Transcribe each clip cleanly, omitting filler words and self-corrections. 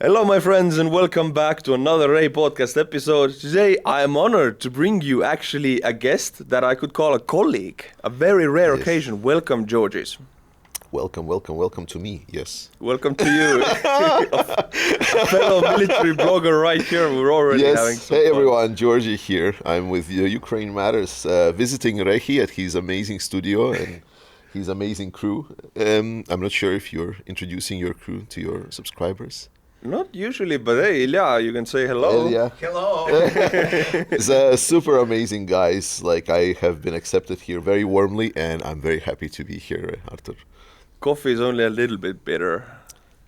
Hello, my friends, and welcome back to another REHI Podcast episode. Today, I am honored to bring you actually a guest that I could call a colleague. A very rare occasion. Welcome, Georgie. Welcome to me, yes. Welcome to you. A fellow military blogger right here. We're already having some Hey fun. everyone, Georgie here. I'm with Ukraine Matters, visiting REHI at his amazing studio and his amazing crew. I'm not sure if you're introducing your crew to your subscribers. Not usually, but hey, Ilya, you can say hello. Yeah. Hello. It's super amazing guys. Like, I have been accepted here very warmly and I'm very happy to be here, Artur. Coffee is only a little bit bitter.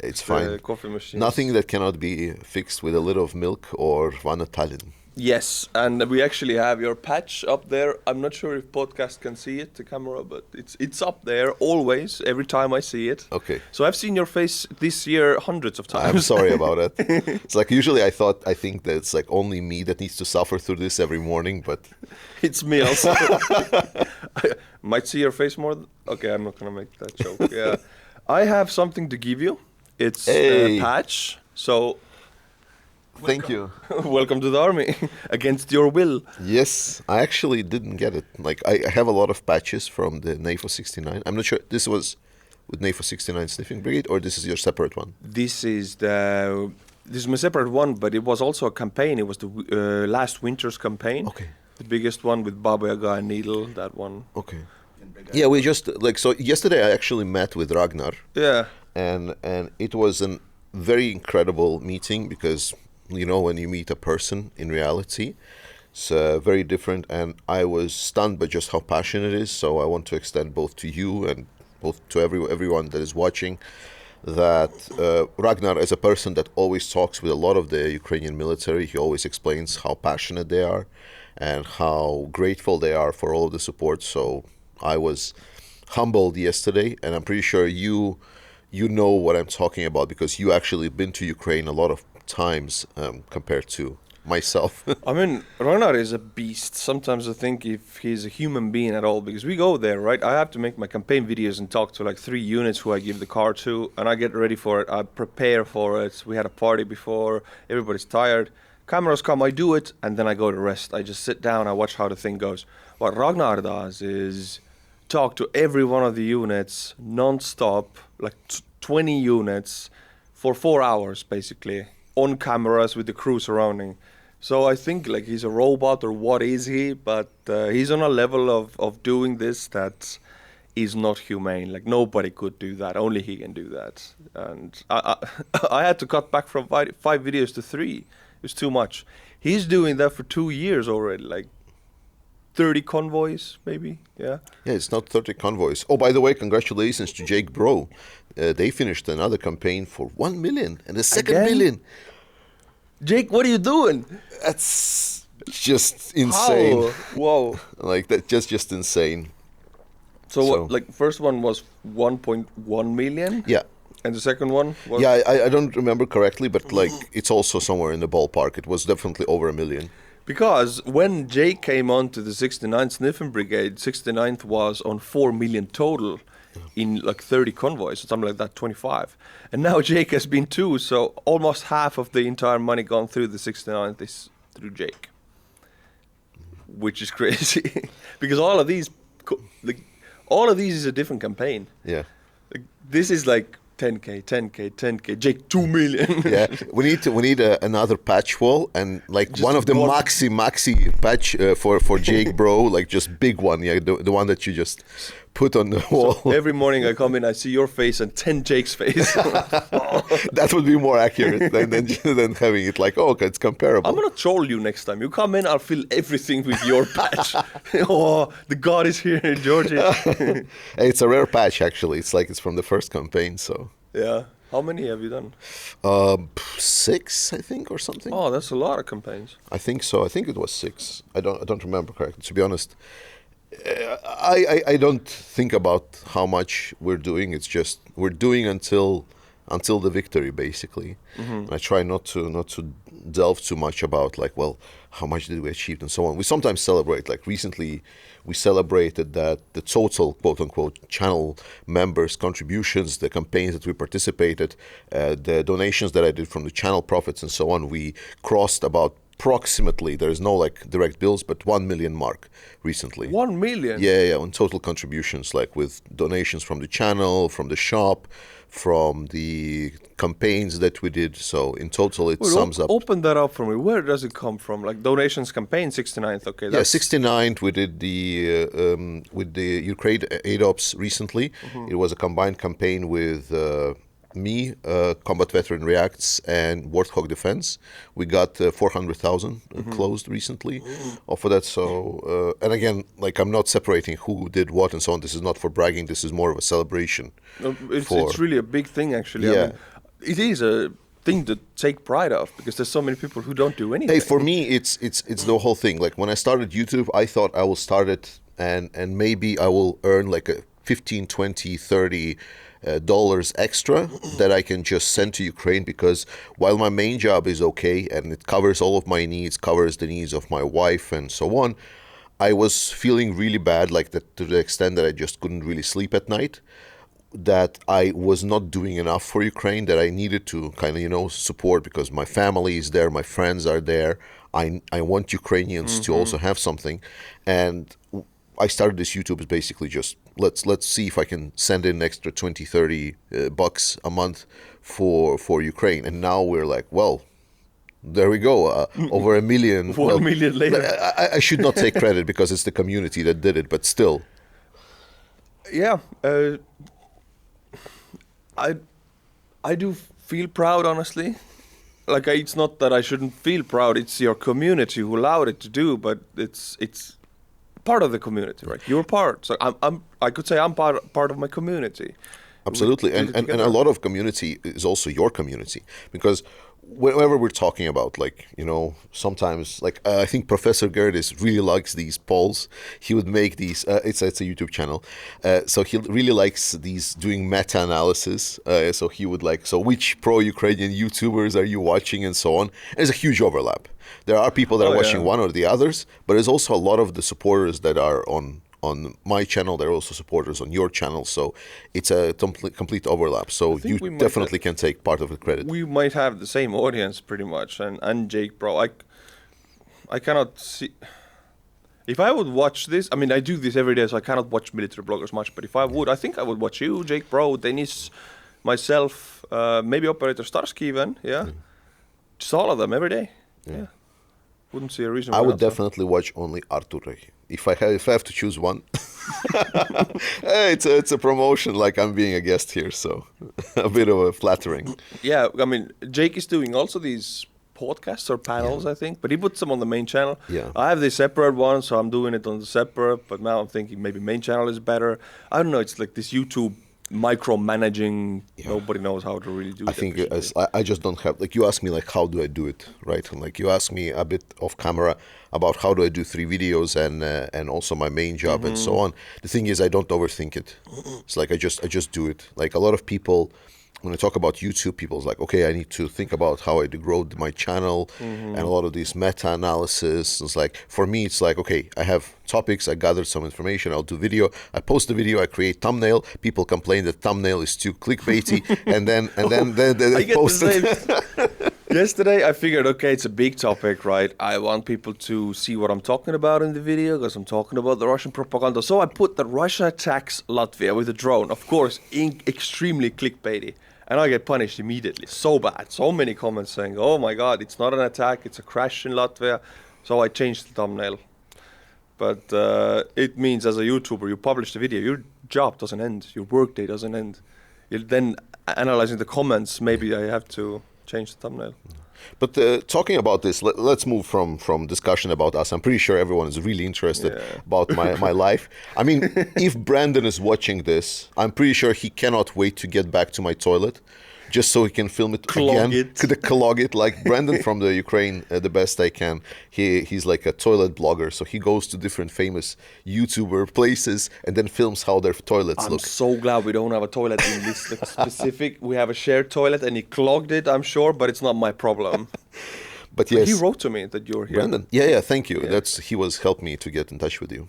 It's fine. Coffee machine. Nothing that cannot be fixed with a little of milk or Vana Tallinn. Yes, and we actually have your patch up there. I'm not sure if podcast can see it, the camera, but it's up there always, every time I see it. Okay. So I've seen your face this year hundreds of times. I'm sorry about it. It's like usually I think that it's like only me that needs to suffer through this every morning, but It's me also. I might see your face more. Okay, I'm not going to make that joke. Yeah. I have something to give you. It's Hey. a patch. So thank you. welcome to the army against your will. Yes, I actually didn't get it. Like I have a lot of patches from the NATO 69. I'm not sure this was with NATO 69 Sniffing Brigade or this is your separate one. This is my separate one, but it was also a campaign. It was the last winter's campaign. Okay. The biggest one with Baba Yaga and Needle, that one. Okay. Yeah, we just so yesterday I actually met with Ragnar Yeah. and it was a very incredible meeting because you know when you meet a person in reality it's very different, and I was stunned by just how passionate it is. So I want to extend both to you and both to everyone that is watching that Ragnar, as a person that always talks with a lot of the Ukrainian military, he always explains how passionate they are and how grateful they are for all of the support. So I was humbled yesterday, and I'm pretty sure you know what I'm talking about because you actually been to Ukraine a lot of times compared to myself. I mean, Ragnar is a beast. Sometimes I think if he's a human being at all, because we go there, right? I have to make my campaign videos and talk to like 3 units who I give the car to, and I get ready for it. I prepare for it. We had a party before. Everybody's tired. Cameras come, I do it, and then I go to rest. I just sit down, I watch how the thing goes. What Ragnar does is talk to every one of the units non-stop, like 20 units for 4 hours, basically, on cameras with the crew surrounding. So I think like he's a robot, or what is he? But he's on a level of doing this that is not humane. Like nobody could do that. Only he can do that. And I had to cut back from 5 videos to 3. It was too much. He's doing that for 2 years already, like 30 convoys, maybe. Yeah. Yeah, it's not 30 convoys. Oh, by the way, congratulations to Jake Bro. They finished another campaign for 1 million and the second Again? million. Jake, what are you doing? That's just insane. How? Whoa. Like that, just insane. So what? Like first one was 1.1 million. Yeah, And the second one was. yeah. I don't remember correctly, but like it's also somewhere in the ballpark. It was definitely over 1 million. Because when Jake came on to the 69th Sniffing Brigade, 69th was on 4 million total in like 30 convoys, or something like that, 25. And now Jake has been 2, so almost half of the entire money gone through the 69th is through Jake. Which is crazy. Because all of these is a different campaign. Yeah, Like, this is like 10K, Jake 2 million. yeah. We need another patch wall and like Just one of the one- maxi patch for Jake Bro, like just big one. Yeah, the one that you just put on the wall. Every morning I come in, I see your face and 10 Jake's face. That would be more accurate than having it like, oh, okay, it's comparable. I'm gonna troll you next time. You come in, I'll fill everything with your patch. Oh, the god is here in Georgia. It's a rare patch, actually. It's like it's from the first campaign, so Yeah. How many have you done? 6, I think, or something. Oh, that's a lot of campaigns. I think so. I think it was 6. I don't remember correctly. To be honest, I don't think about how much we're doing. It's just we're doing until the victory, basically. And I try not to delve too much about like, well, how much did we achieve and so on. We sometimes celebrate, like recently we celebrated that the total quote unquote channel members contributions, the campaigns that we participated, the donations that I did from the channel profits and so on, we crossed about approximately, there is no like direct bills, but 1 million mark recently. 1 million? Yeah, on total contributions, like with donations from the channel, from the shop, from the campaigns that we did. So in total, it sums up. Open that up for me. Where does it come from? Like donations campaign, 69th. Okay. Yeah, 69th. We did the with the Ukraine aid ops recently. It was a combined campaign with me, Combat Veteran Reacts, and Warthog Defense. We got 400,000 closed recently off of that. So, and again, like I'm not separating who did what and so on. This is not for bragging. This is more of a celebration. No, it's really a big thing, actually. Yeah. I mean, it is a thing to take pride of because there's so many people who don't do anything. Hey, for me, it's the whole thing. Like when I started YouTube, I thought I will start it and maybe I will earn like a 15, 20, 30 dollars extra that I can just send to Ukraine, because while my main job is okay and it covers all of my needs, covers the needs of my wife and so on, I was feeling really bad, like that, to the extent that I just couldn't really sleep at night, that I was not doing enough for Ukraine, that I needed to kind of, support, because my family is there, my friends are there. I want Ukrainians to also have something. And I started this YouTube as basically just let's see if I can send in an extra 20, 30 bucks a month for Ukraine. And now we're like, well, there we go, over 1 million. 1 million later. I should not take credit because it's the community that did it, but still. Yeah, I do feel proud, honestly. Like it's not that I shouldn't feel proud. It's your community who allowed it to do, but it's part of the community, right? You're part. So I could say I'm part of my community. Absolutely, and a lot of community is also your community, because whenever we're talking about, like, sometimes, like, I think Professor Gerdes really likes these polls. He would make these, it's a YouTube channel, so he really likes these, doing meta-analysis, so he would like, so which pro-Ukrainian YouTubers are you watching and so on. There's a huge overlap. There are people that are watching one or the others, but there's also a lot of the supporters that are on my channel. There are also supporters on your channel, so it's a complete overlap. So you definitely can take part of the credit. We might have the same audience pretty much, and Jake, bro, I cannot see. If I would watch this, I mean, I do this every day, so I cannot watch military bloggers much. But if I would, I think I would watch you, Jake, bro, Dennis, myself, maybe Operator Starsky even, just all of them every day. Yeah. Wouldn't see a reason. I would definitely watch only Artur REHI. If I have to choose one. It's a promotion, like I'm being a guest here, so a bit of a flattering. Yeah, I mean, Jake is doing also these podcasts or panels, I think, but he puts them on the main channel. Yeah. I have the separate one, so I'm doing it on the separate, but now I'm thinking maybe main channel is better. I don't know, it's like this YouTube micromanaging. Nobody knows how to really do it. I think I just don't have, like, you ask me, like, how do I do it, right? And like, you ask me a bit off camera about how do I do 3 videos and also my main job and so on. The thing is, I don't overthink it. It's like I just do it. Like, a lot of people, when I talk about YouTube, people's like, okay, I need to think about how I grow my channel and a lot of these meta-analysis. It's like, for me, it's like, okay, I have topics, I gathered some information, I'll do video, I post the video, I create thumbnail, people complain that thumbnail is too clickbaity, and then they post it. Yesterday, I figured, okay, it's a big topic, right? I want people to see what I'm talking about in the video because I'm talking about the Russian propaganda. So I put that Russia attacks Latvia with a drone, of course, extremely clickbaity. And I get punished immediately. So bad. So many comments saying, oh my God, it's not an attack, it's a crash in Latvia. So I changed the thumbnail. But it means as a YouTuber, you publish the video, your job doesn't end, your workday doesn't end. You're then analyzing the comments, maybe I have to change the thumbnail. But talking about this, let's move from discussion about us. I'm pretty sure everyone is really interested about my life. I mean, if Brandon is watching this, I'm pretty sure he cannot wait to get back to my toilet, just so he can film it again. Clog it, like Brandon from the Ukraine, the best I can. He's like a toilet blogger, so he goes to different famous YouTuber places and then films how their toilets look. I'm so glad we don't have a toilet in this specific. We have a shared toilet, and he clogged it, I'm sure, but it's not my problem. But yes, he wrote to me that you're here. Brandon. Yeah, thank you. Yeah. He was helped me to get in touch with you.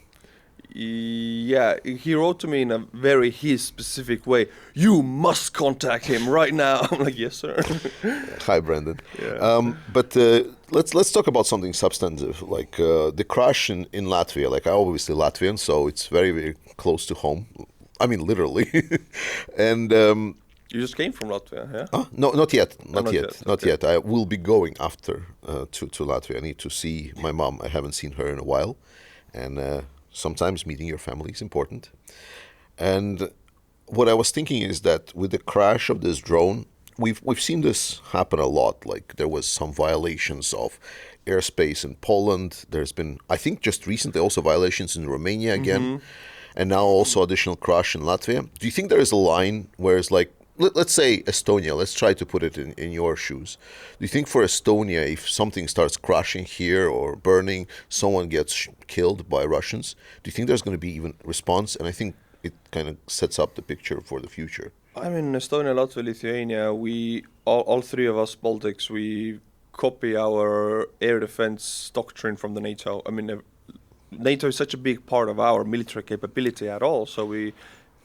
Yeah, he wrote to me in a very his specific way. You must contact him right now. I'm like, yes, sir. Hi, Brandon. Yeah. But let's talk about something substantive, like the crash in Latvia. Like, I'm obviously Latvian, so it's very, very close to home. I mean, literally. And You just came from Latvia, yeah? no, not yet, not not yet, yet, not okay. yet. I will be going after to Latvia. I need to see my mom. I haven't seen her in a while, and sometimes meeting your family is important. And what I was thinking is that with the crash of this drone, we've seen this happen a lot. Like, there was some violations of airspace in Poland. There's been, I think, just recently also violations in Romania again, and now also additional crash in Latvia. Do you think there is a line where it's like, let's say Estonia, let's try to put it in your shoes. Do you think for Estonia, if something starts crashing here or burning, someone gets killed by Russians, do you think there's going to be even response? And I think it kind of sets up the picture for the future. I mean, Estonia, Latvia, Lithuania, all three of us Baltics, we copy our air defense doctrine from the NATO. I mean, NATO is such a big part of our military capability at all, so we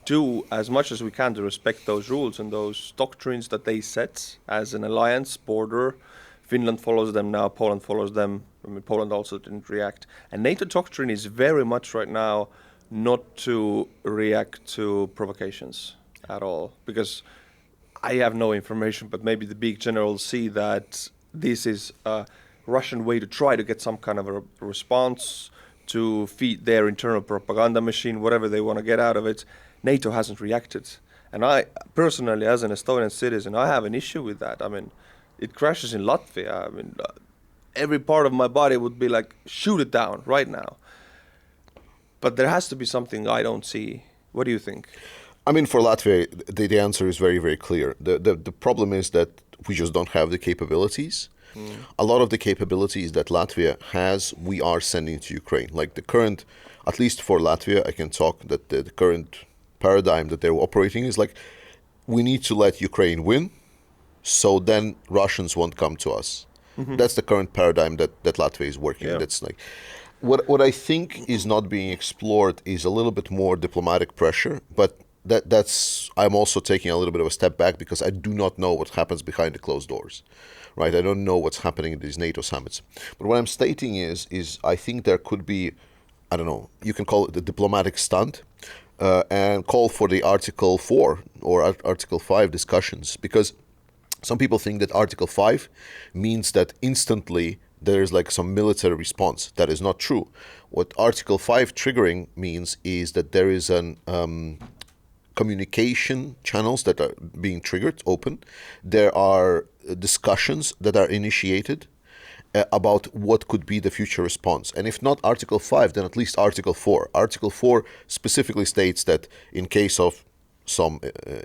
do as much as we can to respect those rules and those doctrines that they set as an alliance border. Finland follows them now, Poland follows them. I mean, Poland also didn't react. And NATO doctrine is very much right now not to react to provocations at all, because I have no information, but maybe the big generals see that this is a Russian way to try to get some kind of a response to feed their internal propaganda machine, whatever they want to get out of it. NATO hasn't reacted. And I, personally, as an Estonian citizen, I have an issue with that. I mean, it crashes in Latvia. I mean, every part of my body would be like, shoot it down right now. But there has to be something I don't see. What do you think? I mean, for Latvia, the answer is very, very clear. The problem is that we just don't have the capabilities. A lot of the capabilities that Latvia has, we are sending to Ukraine. Like the current, at least for Latvia, I can talk that the current paradigm that they're operating is like, we need to let Ukraine win, so then Russians won't come to us. That's the current paradigm that Latvia is working. Yeah. That's like, what I think is not being explored is a little bit more diplomatic pressure, but that's I'm also taking a little bit of a step back because I do not know what happens behind the closed doors, right? I don't know what's happening in these NATO summits. But what I'm stating is I think there could be, I don't know, you can call it the diplomatic stunt, and call for the Article 4 or Article 5 discussions, because some people think that Article 5 means that instantly there's like some military response. That is not true. What Article 5 triggering means is that there is an communication channels that are being triggered, open. There are discussions that are initiated about what could be the future response. And if not Article 5, then at least Article 4. Article 4 specifically states that in case of some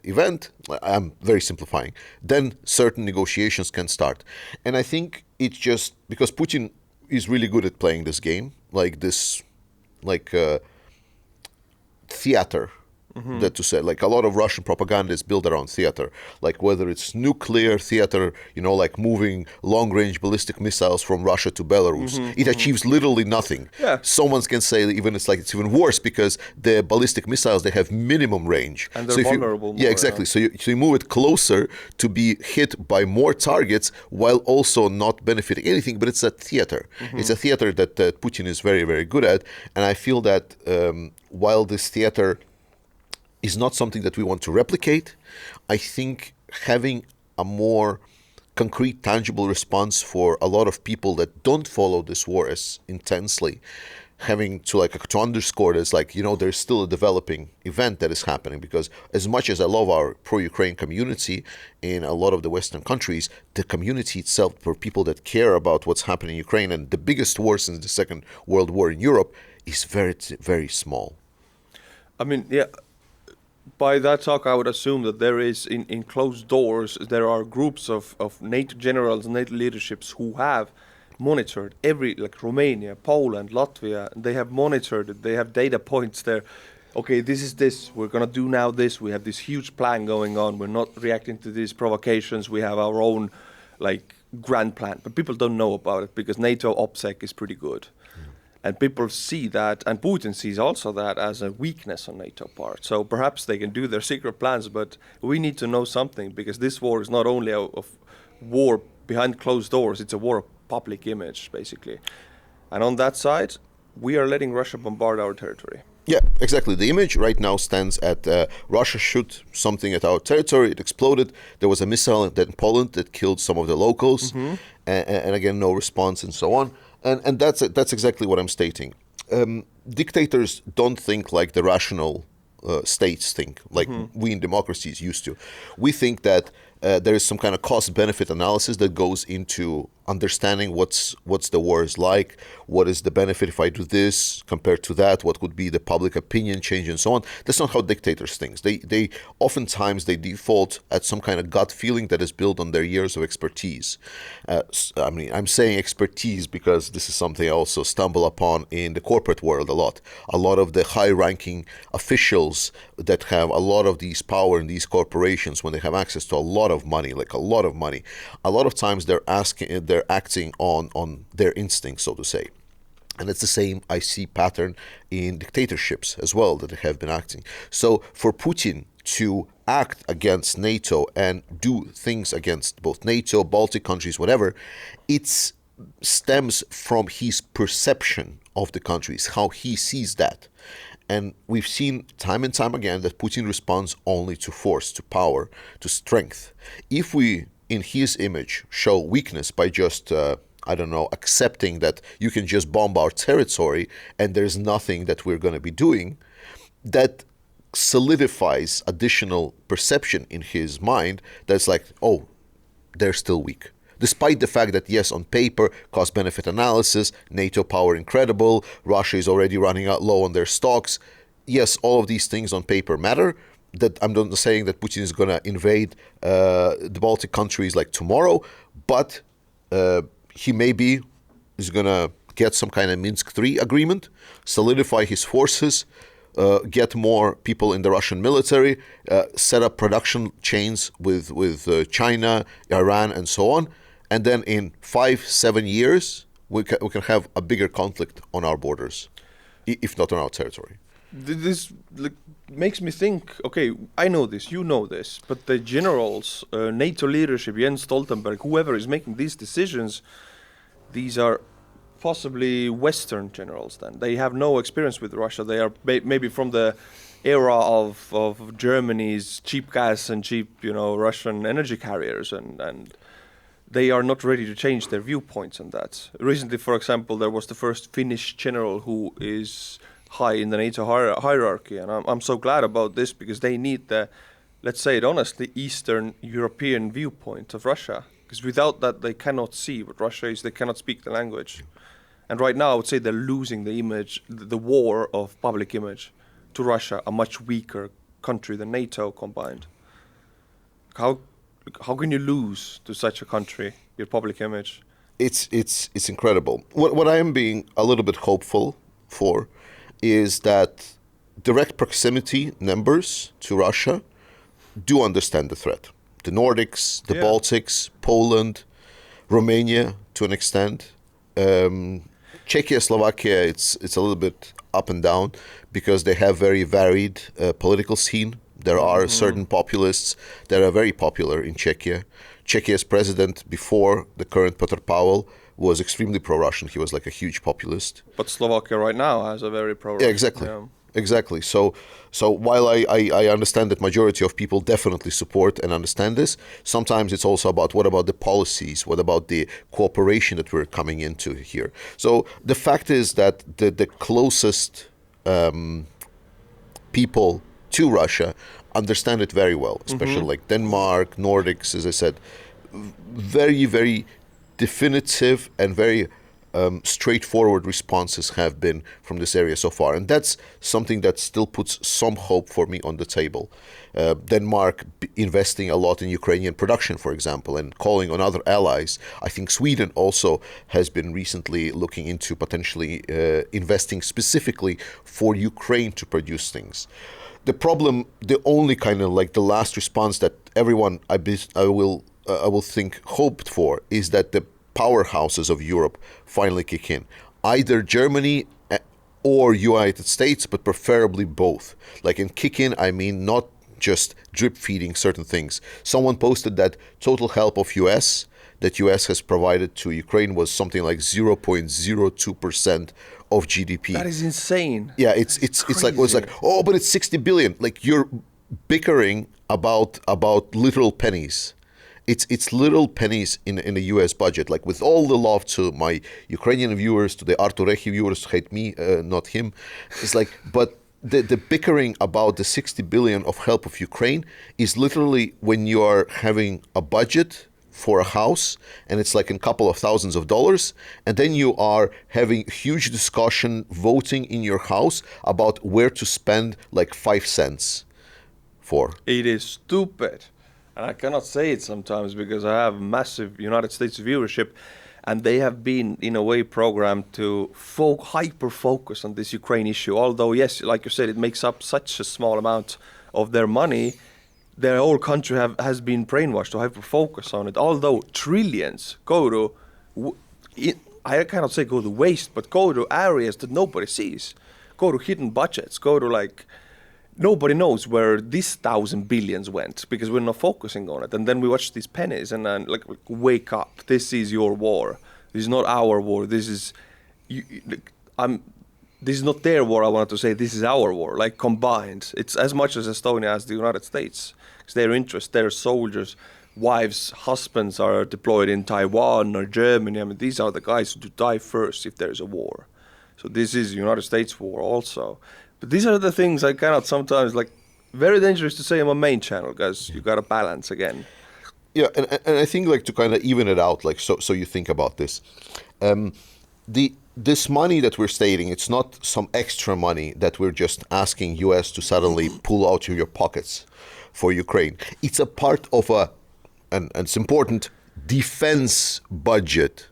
event, I'm very simplifying, then certain negotiations can start. And I think it's just because Putin is really good at playing this game, like this, like theater. That to say, like a lot of Russian propaganda is built around theater, like whether it's nuclear theater, you know, like moving long-range ballistic missiles from Russia to Belarus. It achieves literally nothing. Yeah. Someone can say even it's even worse because the ballistic missiles, they have minimum range. And they're if vulnerable yeah, more, exactly. So you move it closer to be hit by more targets while also not benefiting anything, but it's a theater. It's a theater that Putin is very, very good at. And I feel that while this theater is not something that we want to replicate, I think having a more concrete, tangible response for a lot of people that don't follow this war as intensely, having to to underscore this, there's still a developing event that is happening. Because as much as I love our pro-Ukraine community in a lot of the Western countries, the community itself, for people that care about what's happening in Ukraine, and the biggest war since the Second World War in Europe, is very, very small. I mean, yeah. By that talk, I would assume that there is, in closed doors, there are groups of NATO generals, NATO leaderships who have monitored like Romania, Poland, Latvia, they have monitored it, they have data points there. Okay, this, we're going to do now this, we have this huge plan going on, we're not reacting to these provocations, we have our own, grand plan, but people don't know about it because NATO OPSEC is pretty good. And people see that, and Putin sees also that as a weakness on NATO part. So perhaps they can do their secret plans, but we need to know something, because this war is not only a war behind closed doors, it's a war of public image, basically. And on that side, we are letting Russia bombard our territory. Yeah, exactly. The image right now stands at Russia shoot something at our territory. It exploded. There was a missile in Poland that killed some of the locals, and again, no response, and so on. And that's exactly what I'm stating. Dictators don't think like the rational states think, like we in democracies used to. We think that there is some kind of cost-benefit analysis that goes into understanding what's the war is like, what is the benefit if I do this compared to that, what would be the public opinion change, and so on. That's not how dictators think. They oftentimes they default at some kind of gut feeling that is built on their years of expertise. I'm saying expertise because this is something I also stumble upon in the corporate world a lot. A lot of the high-ranking officials that have a lot of these power in these corporations, when they have access to a lot of money, a lot of times they're acting on their instincts, so to say. And it's the same I see pattern in dictatorships as well that they have been acting. So for Putin to act against NATO and do things against both NATO, Baltic countries, whatever, it stems from his perception of the countries, how he sees that. And we've seen time and time again that Putin responds only to force, to power, to strength. If we, in his image, show weakness by just, accepting that you can just bomb our territory and there's nothing that we're going to be doing, that solidifies additional perception in his mind that's like, oh, they're still weak. Despite the fact that, yes, on paper, cost-benefit analysis, NATO power incredible, Russia is already running out low on their stocks. Yes, all of these things on paper matter. That I'm not saying that Putin is going to invade the Baltic countries like tomorrow, but he maybe is going to get some kind of Minsk III agreement, solidify his forces, get more people in the Russian military, set up production chains with China, Iran, and so on. And then in 5-7 years, we can have a bigger conflict on our borders, if not on our territory. This makes me think, okay, I know this, you know this, but the generals, NATO leadership, Jens Stoltenberg, whoever is making these decisions, these are possibly Western generals then. They have no experience with Russia. They are maybe from the era of Germany's cheap gas and cheap, Russian energy carriers, and they are not ready to change their viewpoints on that. Recently, for example, there was the first Finnish general who is high in the NATO hierarchy, and I'm so glad about this, because they need the, let's say it honestly, Eastern European viewpoint of Russia, because without that they cannot see what Russia is, they cannot speak the language. And right now I would say they're losing the image, the war of public image to Russia, a much weaker country than NATO combined. How can you lose to such a country your public image? It's incredible. What I am being a little bit hopeful for is that direct proximity members to Russia do understand the threat. The Nordics, the Baltics, Poland, Romania to an extent. Czechia, Slovakia, it's a little bit up and down because they have very varied political scene. There are certain populists that are very popular in Czechia. Czechia's president before the current Petr Pavel was extremely pro-Russian. He was like a huge populist. But Slovakia right now has a very pro-Russian. Yeah, exactly. Yeah. Exactly. So while I understand that majority of people definitely support and understand this, sometimes it's also about what about the policies, what about the cooperation that we're coming into here. So the fact is that the closest people to Russia understand it very well, especially like Denmark, Nordics, as I said, very, very definitive and very straightforward responses have been from this area so far. And that's something that still puts some hope for me on the table. Denmark investing a lot in Ukrainian production, for example, and calling on other allies. I think Sweden also has been recently looking into potentially investing specifically for Ukraine to produce things. The problem, the only kind of like the last response that everyone I will I will think hoped for is that the powerhouses of Europe finally kick in. Either Germany or United States, but preferably both. Like in kick in, I mean not just drip feeding certain things. Someone posted that total help of US that US has provided to Ukraine was something like 0.02% of GDP. That is insane. Yeah, it's like, well, it's like, oh, but it's 60 billion. Like you're bickering about literal pennies. It's little pennies in the US budget. Like with all the love to my Ukrainian viewers, to the REHI viewers, hate me, not him. It's like, but the bickering about the 60 billion of help of Ukraine is literally when you are having a budget for a house and it's like a couple of thousands of dollars, and then you are having huge discussion voting in your house about where to spend like 5 cents for. It is stupid. And I cannot say it sometimes because I have massive United States viewership, and they have been in a way programmed to hyper focus on this Ukraine issue. Although yes, like you said, it makes up such a small amount of their money. Their whole country has been brainwashed to hyper focus on it. Although trillions go to, I cannot say go to waste, but go to areas that nobody sees, go to hidden budgets, go to like. Nobody knows where this 1,000 billions went because we're not focusing on it. And then we watch these pennies and then like wake up. This is your war. This is not our war. This is this is not their war. I wanted to say this is our war. Like combined, it's as much as Estonia as the United States. It's their interest. Their soldiers, wives, husbands are deployed in Taiwan or Germany. I mean, these are the guys who die first if there's a war. So this is United States war also. But these are the things I cannot sometimes, like, very dangerous to say on my main channel, guys. You got to balance again. Yeah, and I think, like, to kind of even it out, like, so you think about this. This money that we're stating, it's not some extra money that we're just asking US to suddenly pull out of your pockets for Ukraine. It's a part of and it's important, defense budget.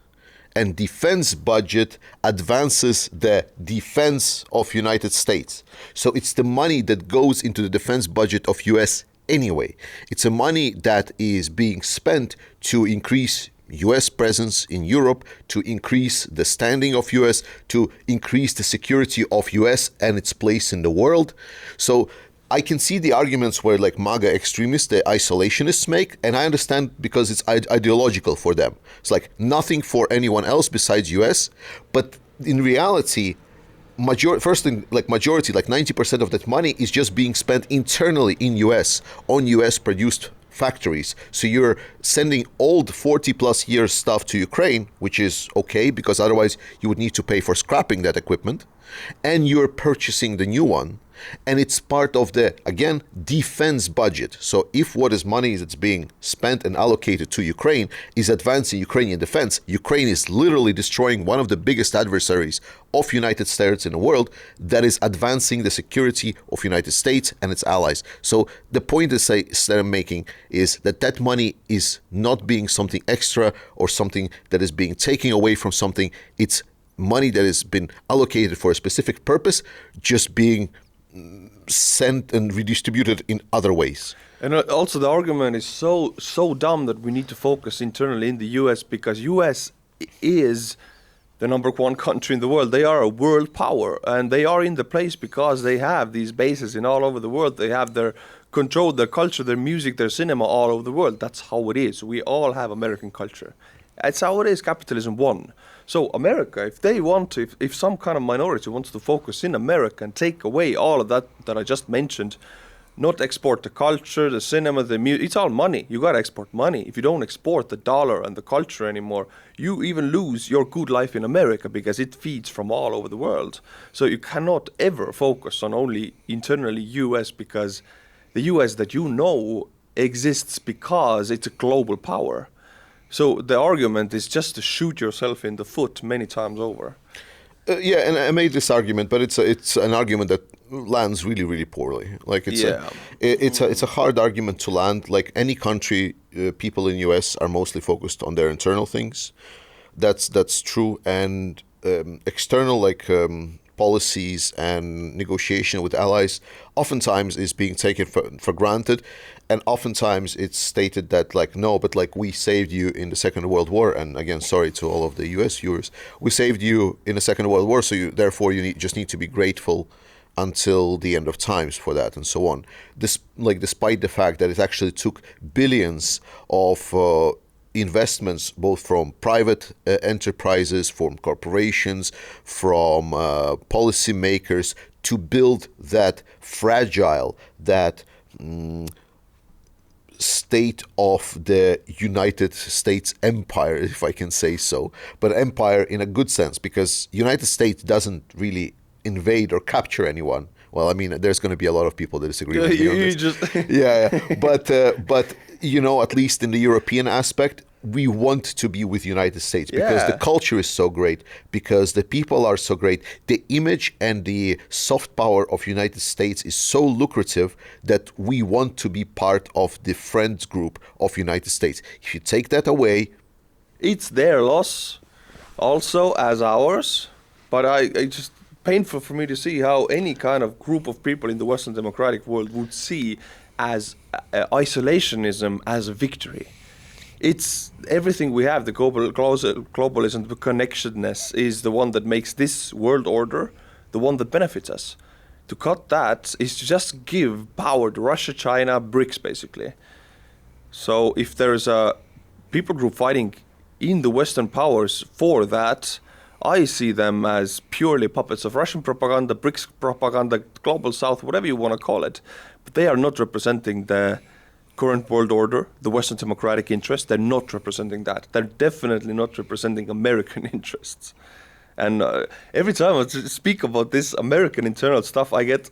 And defense budget advances the defense of United States. So it's the money that goes into the defense budget of US anyway. It's a money that is being spent to increase US presence in Europe, to increase the standing of US, to increase the security of US and its place in the world. So I can see the arguments where like MAGA extremists, the isolationists make, and I understand because it's ideological for them. It's like nothing for anyone else besides US. But in reality, majority, like 90% of that money is just being spent internally in US on US produced factories. So you're sending old 40 plus years stuff to Ukraine, which is okay because otherwise you would need to pay for scrapping that equipment, and you're purchasing the new one. And it's part of the, again, defense budget. So if what is money that's being spent and allocated to Ukraine is advancing Ukrainian defense, Ukraine is literally destroying one of the biggest adversaries of United States in the world that is advancing the security of United States and its allies. So the point that I'm making is that money is not being something extra or something that is being taken away from something. It's money that has been allocated for a specific purpose, just being sent and redistributed in other ways. And also the argument is so dumb that we need to focus internally in the US because US is the number one country in the world. They are a world power and they are in the place because they have these bases in all over the world. They have their control, their culture, their music, their cinema all over the world. That's how it is. We all have American culture. That's how it is. Capitalism won. So America, if they want to, if some kind of minority wants to focus in America and take away all of that I just mentioned, not export the culture, the cinema, the music, it's all money. You got to export money. If you don't export the dollar and the culture anymore, you even lose your good life in America because it feeds from all over the world. So you cannot ever focus on only internally US because the US that you know exists because it's a global power. So the argument is just to shoot yourself in the foot many times over. Yeah, and I made this argument, but it's an argument that lands really, really poorly. Like it's a hard argument to land. Like any country, people in US are mostly focused on their internal things. That's true, and external policies and negotiation with allies oftentimes is being taken for granted, and oftentimes it's stated that like, no, but like we saved you in the Second World War, and again, sorry to all of the US viewers, we saved you in the Second World War, so therefore you just need to be grateful until the end of times for that, and so on. Despite the fact that it actually took billions of investments, both from private enterprises, from corporations, from policymakers, to build that fragile, that state of the United States empire, if I can say so, but empire in a good sense, because United States doesn't really invade or capture anyone. Well, I mean, there's going to be a lot of people that disagree with me on this. But you know, at least in the European aspect, we want to be with United States because the culture is so great, because the people are so great. The image and the soft power of United States is so lucrative that we want to be part of the friends group of United States. If you take that away, it's their loss also as ours, but I just painful for me to see how any kind of group of people in the Western democratic world would see as isolationism as a victory. It's everything we have, the globalism, the connectedness is the one that makes this world order the one that benefits us. To cut that is to just give power to Russia, China, BRICS basically. So if there's a people group fighting in the Western powers for that, I see them as purely puppets of Russian propaganda, BRICS propaganda, global South, whatever you want to call it. But they are not representing the current world order, the Western democratic interests. They're not representing that. They're definitely not representing American interests. And every time I speak about this American internal stuff, I get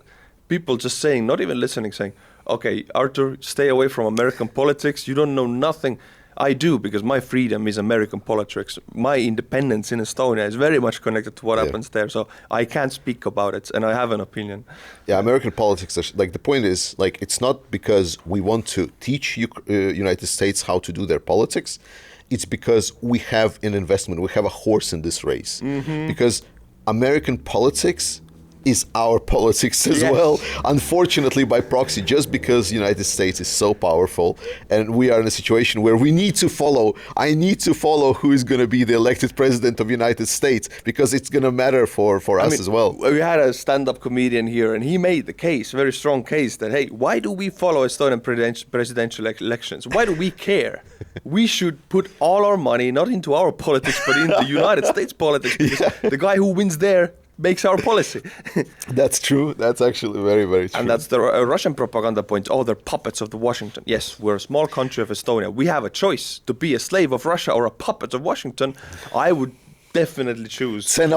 people just saying, not even listening, saying, okay, Artur, stay away from American politics. You don't know nothing. I do, because my freedom is American politics. My independence in Estonia is very much connected to what happens there. So I can't speak about it, and I have an opinion. Yeah, American politics, like the point is, like, it's not because we want to teach United States how to do their politics. It's because we have an investment, we have a horse in this race. Mm-hmm. Because American politics is our politics as well, unfortunately by proxy, just because the United States is so powerful and we are in a situation where we need to follow, I need to follow who is going to be the elected president of the United States, because it's going to matter for us as well. We had a stand-up comedian here and he made the case, very strong case, that, hey, why do we follow Estonian presidential elections? Why do we care? We should put all our money not into our politics but into United States politics, because the guy who wins there makes our policy. That's true. That's actually very, very true. And that's the Russian propaganda point. Oh, they're puppets of the Washington. Yes, we're a small country of Estonia. We have a choice to be a slave of Russia or a puppet of Washington. I would definitely choose 10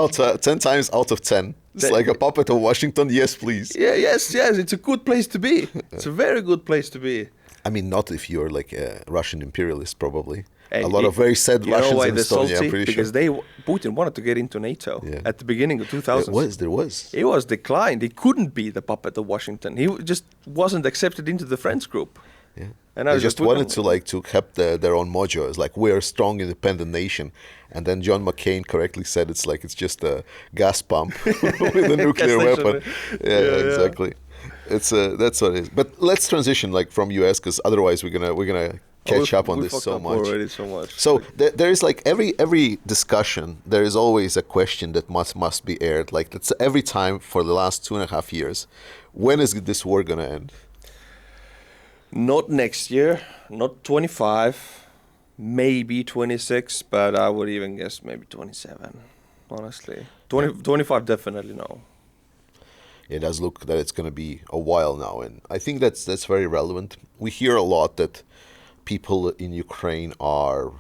times out of 10. It's like a puppet of Washington. Yes, please. Yeah, yes. It's a good place to be. It's a very good place to be. I mean, not if you're like a Russian imperialist, probably. A lot of very sad Russians in Estonia, I'm pretty because sure. Putin wanted to get into NATO at the beginning of 2000s. There was. He was declined. He couldn't be the puppet of Washington. He just wasn't accepted into the friends group. Yeah. And they just wanted to have their own mojo. It's like, we're a strong, independent nation. And then John McCain correctly said it's like it's just a gas pump with a nuclear weapon. Yeah, exactly. It's that's what it is. But let's transition like from US, because otherwise we're gonna catch up on this so much. So there is like every discussion, there is always a question that must be aired. Like that's every time for the last 2.5 years. When is this war gonna end? Not next year, not 25, maybe 26, but I would even guess maybe 27. Honestly, 25 definitely no. It does look that it's going to be a while now, and I think that's very relevant. We hear a lot that people in Ukraine are.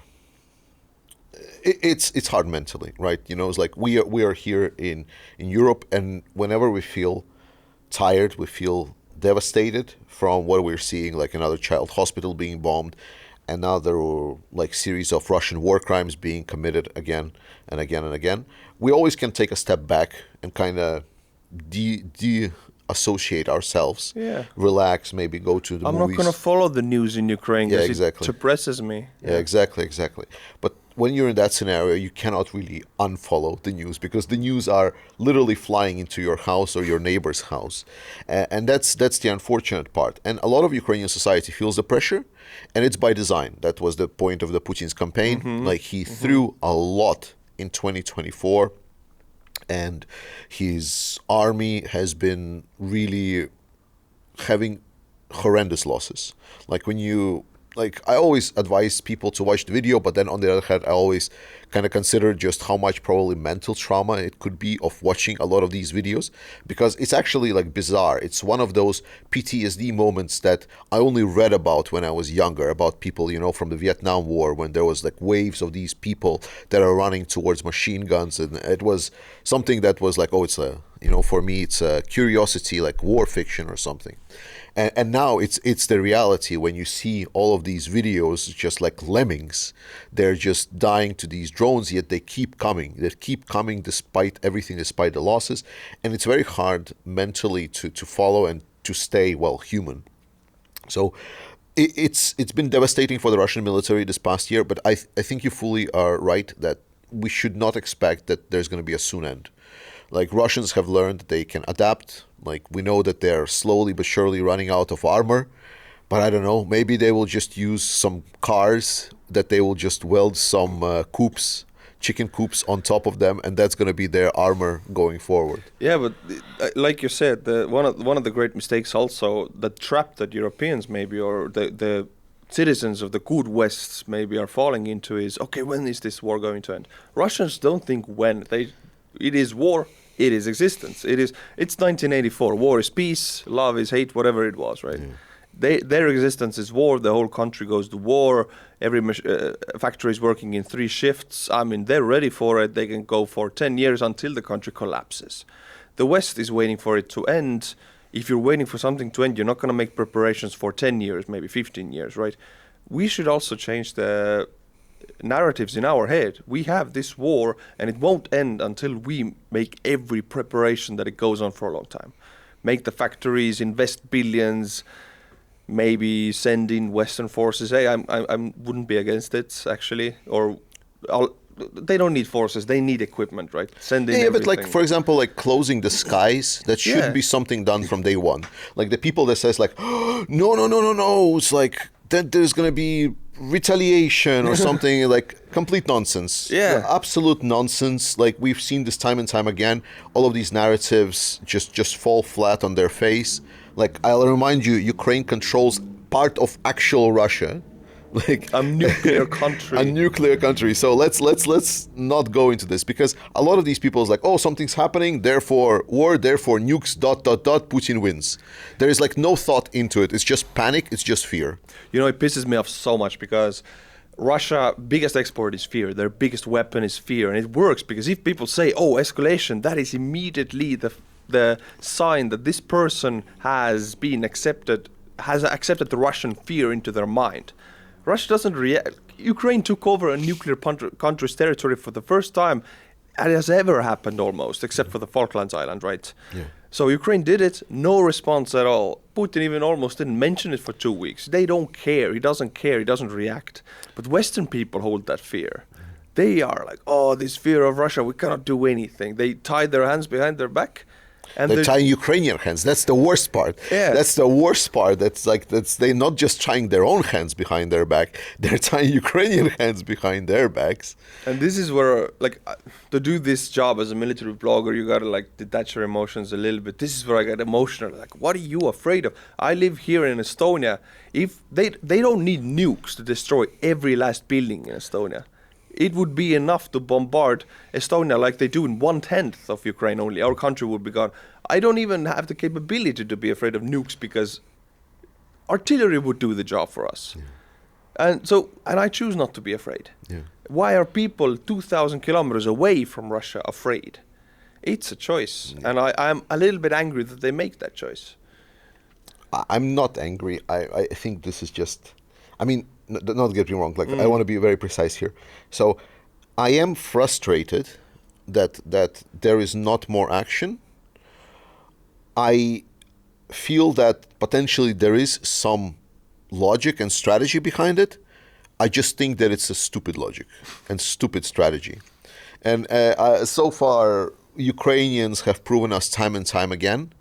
It's hard mentally, right? You know, it's like we are here in Europe, and whenever we feel tired, we feel devastated from what we're seeing, like another child hospital being bombed, another like series of Russian war crimes being committed again and again and again. We always can take a step back and kind of associate ourselves, Yeah. relax, maybe go to the I'm movies. not going to follow the news in Ukraine Yeah, because exactly. it depresses me. Yeah, exactly. But when you're in that scenario, you cannot really unfollow the news because the news are literally flying into your house or your neighbor's house, and that's the unfortunate part. And a lot of Ukrainian society feels the pressure, and it's by design. That was the point of the Putin's campaign. Like he threw a lot in 2024, and his army has been really having horrendous losses. I always advise people to watch the video, but then on the other hand, I always kind of consider just how much probably mental trauma it could be of watching a lot of these videos, because it's actually like bizarre. It's one of those PTSD moments that I only read about when I was younger, about people, from the Vietnam War, when there was like waves of these people that are running towards machine guns, and it was something that was like, for me, it's a curiosity, like war fiction or something. And now it's the reality when you see all of these videos, just like lemmings. They're just dying to these drones, yet they keep coming. They keep coming despite everything, despite the losses. And it's very hard mentally to follow and to stay, human. So it's been devastating for the Russian military this past year, but I think you fully are right that we should not expect that there's going to be a soon end. Like, Russians have learned that they can adapt. Like, we know that they're slowly but surely running out of armor. But I don't know, maybe they will just use some cars that they will just weld some chicken coops on top of them, and that's going to be their armor going forward. Yeah, but like you said, one of the great mistakes also, the trap that Europeans maybe, or the citizens of the good West maybe are falling into is, okay, when is this war going to end? Russians don't think when. It is war. It is existence. It's 1984. War is peace. Love is hate. Whatever it was, right? Their existence is war. The whole country goes to war. Every factory is working in 3 shifts. I mean, they're ready for it. They can go for 10 years until the country collapses. The West is waiting for it to end. If you're waiting for something to end, you're not going to make preparations for 10 years, maybe 15 years, right? We should also change the narratives in our head. We have this war and it won't end until we make every preparation that it goes on for a long time. Make the factories, invest billions, maybe send in Western forces. Hey, I wouldn't be against it, actually. They don't need forces, they need equipment, right? Send in everything. But like, for example, like closing the skies, that should be something done from day one. Like the people that says like, oh, no, it's like, then there's going to be retaliation or something, like complete nonsense. Yeah. Absolute nonsense. Like, we've seen this time and time again. All of these narratives just fall flat on their face. Like, I'll remind you, Ukraine controls part of actual Russia. Like a nuclear country. A nuclear country. So let's not go into this, because a lot of these people is like, oh, something's happening, therefore war, therefore nukes, ... Putin wins. There is like no thought into it. It's just panic. It's just fear. It pisses me off so much because Russia biggest export is fear. Their biggest weapon is fear, and it works because if people say, oh, escalation, that is immediately the sign that this person has accepted the Russian fear into their mind. Russia doesn't react. Ukraine took over a nuclear country's territory for the first time it has ever happened, almost, except for the Falklands Island, right? Yeah. So Ukraine did it, no response at all. Putin even almost didn't mention it for 2 weeks. They don't care. He doesn't care. He doesn't react. But Western people hold that fear. They are like, oh, this fear of Russia, we cannot do anything. They tie their hands behind their back. And they're tying Ukrainian hands. That's the worst part. Yeah. That's the worst part. They're not just tying their own hands behind their back. They're tying Ukrainian hands behind their backs. And this is where, to do this job as a military blogger, you gotta detach your emotions a little bit. This is where I get emotional. Like, what are you afraid of? I live here in Estonia. If they don't need nukes to destroy every last building in Estonia. It would be enough to bombard Estonia like they do in 1/10 of Ukraine only. Our country would be gone. I don't even have the capability to be afraid of nukes because artillery would do the job for us. Yeah. And I choose not to be afraid. Yeah. Why are people 2,000 kilometers away from Russia afraid? It's a choice. Yeah. And I'm a little bit angry that they make that choice. I'm not angry. I think this is just... not get me wrong, I want to be very precise here. So I am frustrated that there is not more action. feel that potentially there is some logic and strategy behind it. I just think that it's a stupid logic and stupid strategy. And so far, Ukrainians have proven us time and time again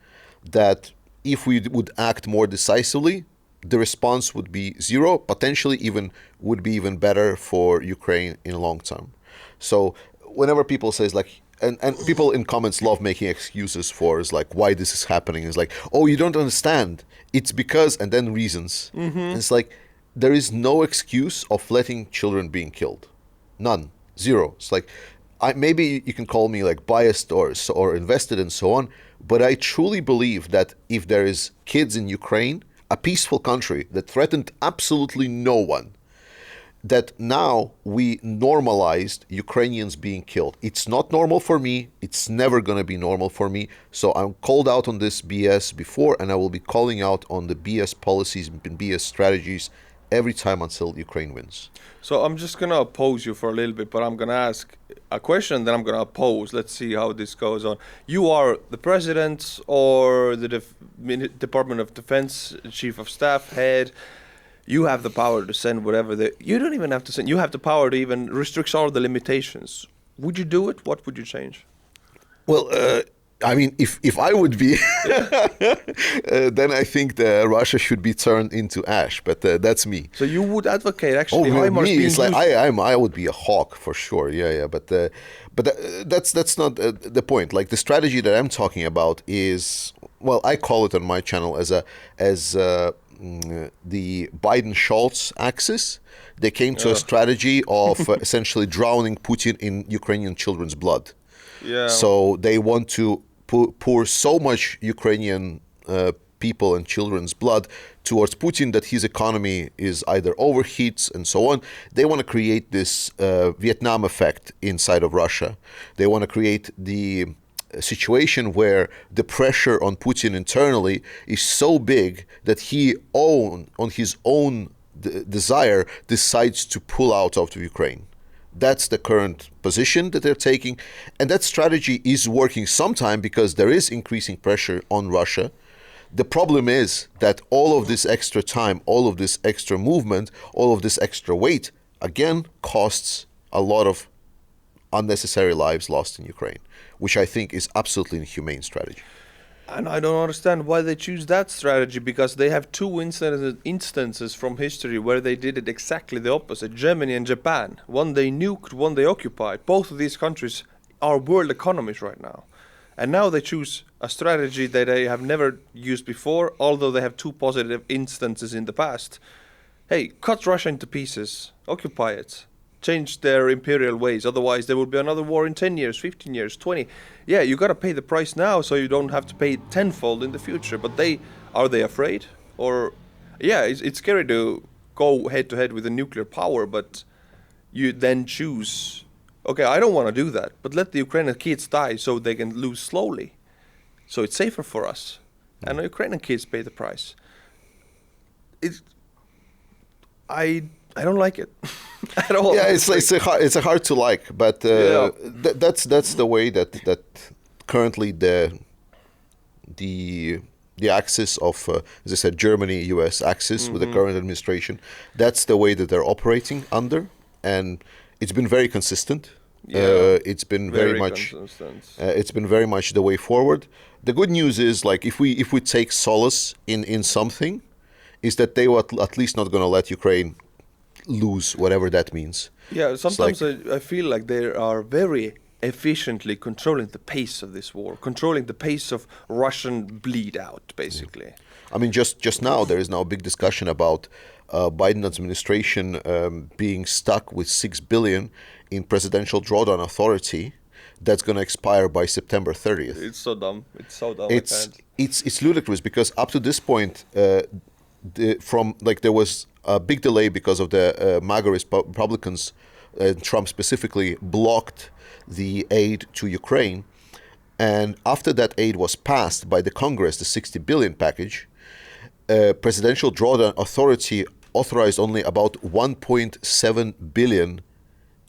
that if we would act more decisively, the response would be zero, potentially would be even better for Ukraine in long term. So whenever people say like, and people in comments love making excuses for is like why this is happening. It's like, oh, you don't understand. It's because, and then reasons. And it's like, there is no excuse of letting children being killed. None. Zero. It's like, maybe you can call me like biased or invested and so on, but I truly believe that if there is kids in Ukraine, a peaceful country that threatened absolutely no one, that now we normalized Ukrainians being killed. It's not normal for me. It's never going to be normal for me. So I'm called out on this BS before, and I will be calling out on the BS policies and BS strategies every time until Ukraine wins. So I'm just going to oppose you for a little bit, but I'm going to ask a question, then I'm going to oppose. Let's see how this goes on. You are the president or the Department of Defense, Chief of Staff, head. You have the power to send whatever you don't even have to send. You have the power to even restrict all the limitations. Would you do it? What would you change? Well, I mean, if I would be, then I think Russia should be turned into ash. But that's me. So you would advocate actually? Oh, me? It's like I would be a hawk for sure. Yeah. But that's not the point. Like the strategy that I'm talking about is, well, I call it on my channel as the Biden-Schultz axis. They came to a strategy of essentially drowning Putin in Ukrainian children's blood. Yeah. So they want to pour so much Ukrainian people and children's blood towards Putin that his economy is either overheats and so on. They want to create this Vietnam effect inside of Russia. They want to create the situation where the pressure on Putin internally is so big that he on his own desire decides to pull out of Ukraine. That's the current position that they're taking, and that strategy is working sometime because there is increasing pressure on Russia. The problem is that all of this extra time, all of this extra movement, all of this extra weight, again, costs a lot of unnecessary lives lost in Ukraine, which I think is absolutely inhumane strategy. And I don't understand why they choose that strategy, because they have two instances from history where they did it exactly the opposite. Germany and Japan. One they nuked, one they occupied. Both of these countries are world economies right now. And now they choose a strategy that they have never used before, although they have two positive instances in the past. Hey, cut Russia into pieces, occupy it. Change their imperial ways, otherwise there will be another war in 10 years, 15 years, 20. Yeah, you got to pay the price now so you don't have to pay it tenfold in the future. But are they afraid? Or, yeah, it's scary to go head to head with a nuclear power, but you then choose, okay, I don't want to do that, but let the Ukrainian kids die so they can lose slowly. So it's safer for us. And the Ukrainian kids pay the price. I don't like it at all. Yeah, it's a hard to like, but that's the way that currently the axis of, as I said, Germany, U.S. axis with the current administration. That's the way that they're operating under, and it's been very consistent. It's been very much. It's been very much the way forward. The good news is, like, if we take solace in something, is that they were at least not going to let Ukraine lose, whatever that means. Yeah, sometimes I feel like they are very efficiently controlling the pace of this war, controlling the pace of Russian bleed out, basically. Yeah. I mean, just now, there is now a big discussion about Biden administration being stuck with $6 billion in presidential drawdown authority that's going to expire by September 30th. It's so dumb. It's so dumb. It's ludicrous, because up to this point, there was a big delay because of the MAGA Republicans, Trump specifically, blocked the aid to Ukraine. And after that aid was passed by the Congress, the $60 billion package, Presidential Drawdown Authority authorized only about $1.7 billion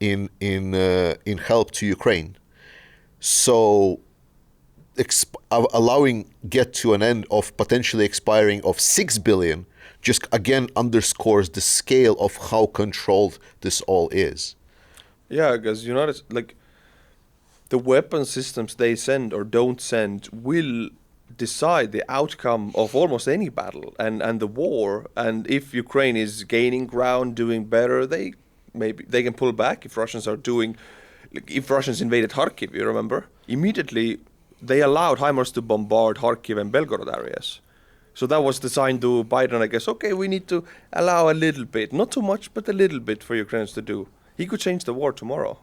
in help to Ukraine. So get to an end of potentially expiring of 6 billion just again underscores the scale of how controlled this all is. Yeah, because you notice, like, the weapon systems they send or don't send will decide the outcome of almost any battle and the war. And if Ukraine is gaining ground, doing better, they can pull back. If Russians invaded Kharkiv, you remember, immediately they allowed HIMARS to bombard Kharkiv and Belgorod areas. So that was the sign to Biden, I guess, okay, we need to allow a little bit, not too much, but a little bit for Ukrainians to do. He could change the war tomorrow.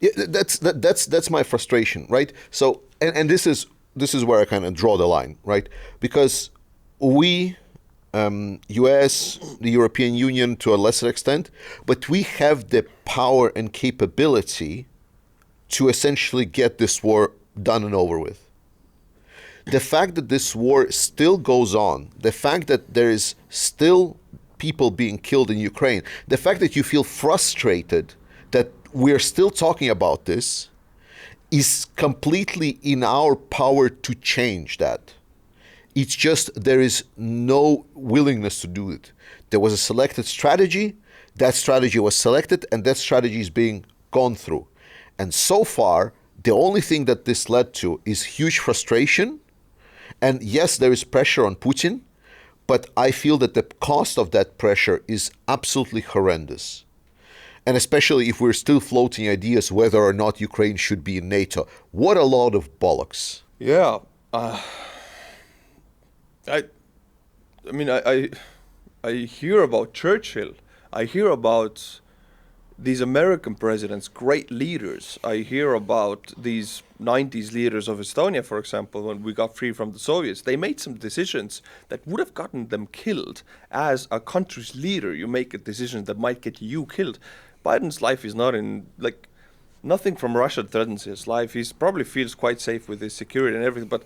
Yeah, that's my frustration, right? So, and this is where I kind of draw the line, right? Because we, US, the European Union to a lesser extent, but we have the power and capability to essentially get this war done and over with. The fact that this war still goes on, the fact that there is still people being killed in Ukraine, the fact that you feel frustrated that we're still talking about this is completely in our power to change that. It's just there is no willingness to do it. There was a selected strategy, that strategy was selected, and that strategy is being gone through. And so far, the only thing that this led to is huge frustration. And yes, there is pressure on Putin, but I feel that the cost of that pressure is absolutely horrendous. And especially if we're still floating ideas whether or not Ukraine should be in NATO. What a load of bollocks. Yeah. I hear about Churchill. I hear about these American presidents, great leaders. I hear about these 90s leaders of Estonia, for example, when we got free from the Soviets. They made some decisions that would have gotten them killed. As a country's leader, you make a decision that might get you killed. Biden's life is not in, like, nothing from Russia threatens his life. He probably feels quite safe with his security and everything, but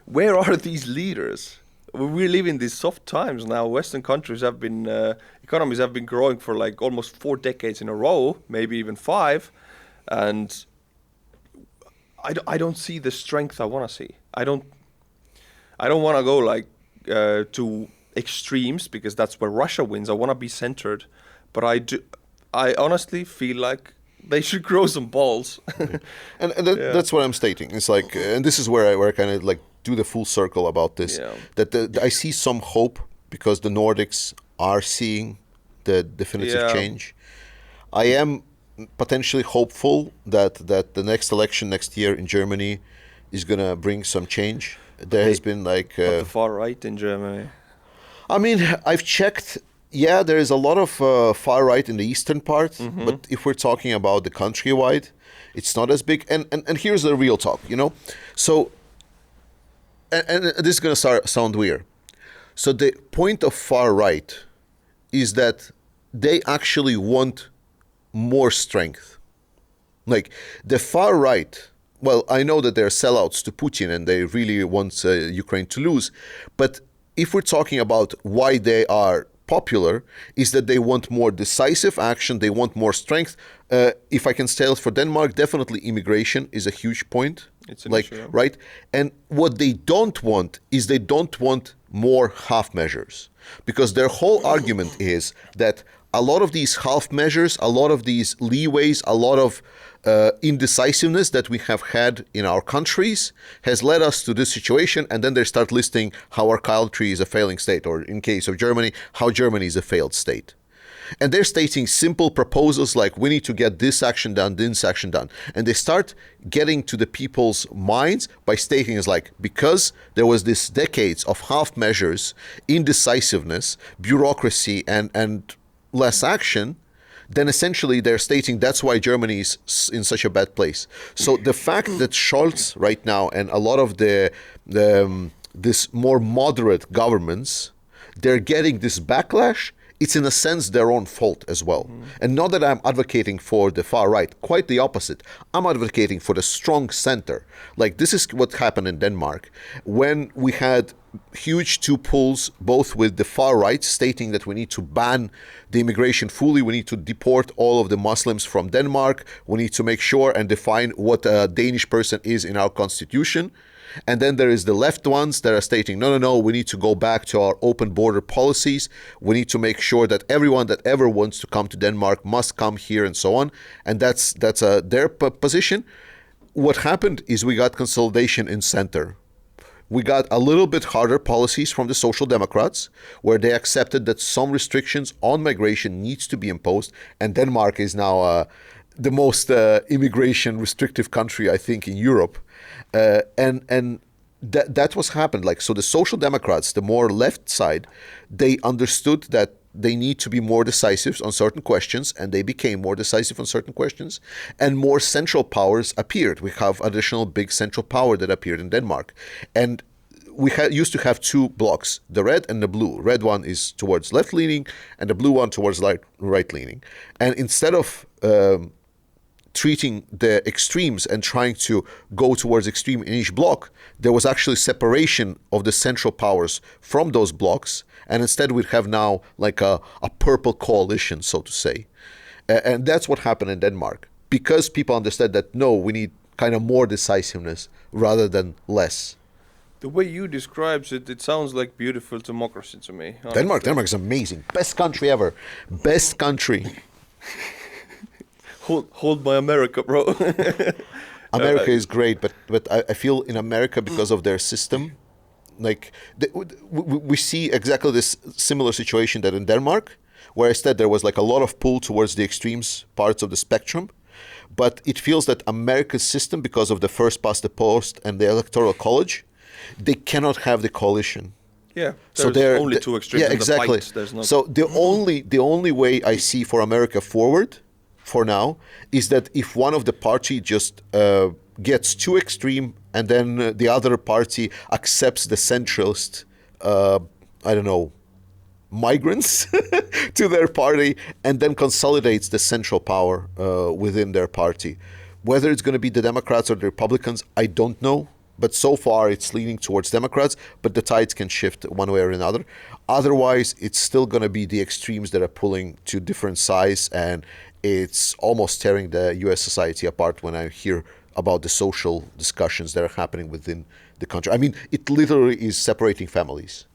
where are these leaders? We live in these soft times now. Western countries have been, economies have been growing for like almost 4 decades in a row, maybe even 5. And I don't see the strength I want to see. I don't want to go like to extremes because that's where Russia wins. I want to be centered. But I honestly feel like they should grow some balls. And that's what I'm stating. It's like, and this is where I kind of like do the full circle about this. Yeah. That I see some hope because the Nordics are seeing the definitive change. I am potentially hopeful that the next election next year in Germany is going to bring some change. There has been like... the far right in Germany. I mean, I've checked... Yeah, there is a lot of far right in the eastern part, but if we're talking about the countrywide, it's not as big. And here's the real talk, you know? So, and this is going to sound weird. So the point of far right is that they actually want more strength. Like the far right, well, I know that they're sellouts to Putin and they really want Ukraine to lose. But if we're talking about why they are popular, is that they want more decisive action, they want more strength. If I can say for Denmark, definitely immigration is a huge point. It's an issue, yeah. Right? And what they don't want is they don't want more half measures. Because their whole argument is that a lot of these half measures, a lot of these leeways, a lot of indecisiveness that we have had in our countries has led us to this situation. And then they start listing how our country is a failing state, or in case of Germany, how Germany is a failed state. And they're stating simple proposals like we need to get this action done, this action done. And they start getting to the people's minds by stating it's like, because there was this decades of half measures, indecisiveness, bureaucracy, and less action, then essentially they're stating that's why Germany is in such a bad place. So the fact that Scholz right now and a lot of this more moderate governments, they're getting this backlash, it's in a sense their own fault as well. And not that I'm advocating for the far right, quite the opposite. I'm advocating for the strong center. Like this is what happened in Denmark when we had huge two pulls, both with the far right stating that we need to ban the immigration fully, we need to deport all of the Muslims from Denmark, we need to make sure and define what a Danish person is in our constitution. And then there is the left ones that are stating, no, we need to go back to our open border policies. We need to make sure that everyone that ever wants to come to Denmark must come here and so on. And that's their position. What happened is we got consolidation in center. We got a little bit harder policies from the Social Democrats, where they accepted that some restrictions on migration needs to be imposed. And Denmark is now the most immigration restrictive country, I think, in Europe. And that was happened. Like, so the Social Democrats, the more left side, they understood that they need to be more decisive on certain questions, and they became more decisive on certain questions, and more central powers appeared. We have additional big central power that appeared in Denmark. And we used to have two blocks, the red and the blue. Red one is towards left-leaning, and the blue one towards right-leaning. And instead of treating the extremes and trying to go towards extreme in each block, there was actually separation of the central powers from those blocks, and instead we'd have now like a purple coalition, so to say. And that's what happened in Denmark, because people understood that, no, we need kind of more decisiveness rather than less. The way you describe it, it sounds like beautiful democracy to me. Honestly. Denmark is amazing. Best country ever. Best country. Hold my America, bro. America is great, but I feel in America, because of their system, like we see exactly this similar situation that in Denmark, where instead there was like a lot of pull towards the extremes parts of the spectrum. But it feels that America's system, because of the first past the post and the electoral college, they cannot have the coalition. Yeah, there's only two extremes. Yeah, exactly. So the only way I see for America forward, for now, is that if one of the party just gets too extreme, and then the other party accepts the centrist, migrants to their party, and then consolidates the central power within their party. Whether it's going to be the Democrats or the Republicans, I don't know. But so far, it's leaning towards Democrats, but the tides can shift one way or another. Otherwise, it's still going to be the extremes that are pulling to different sides, and it's almost tearing the U.S. society apart when I hear about the social discussions that are happening within the country. I mean, it literally is separating families.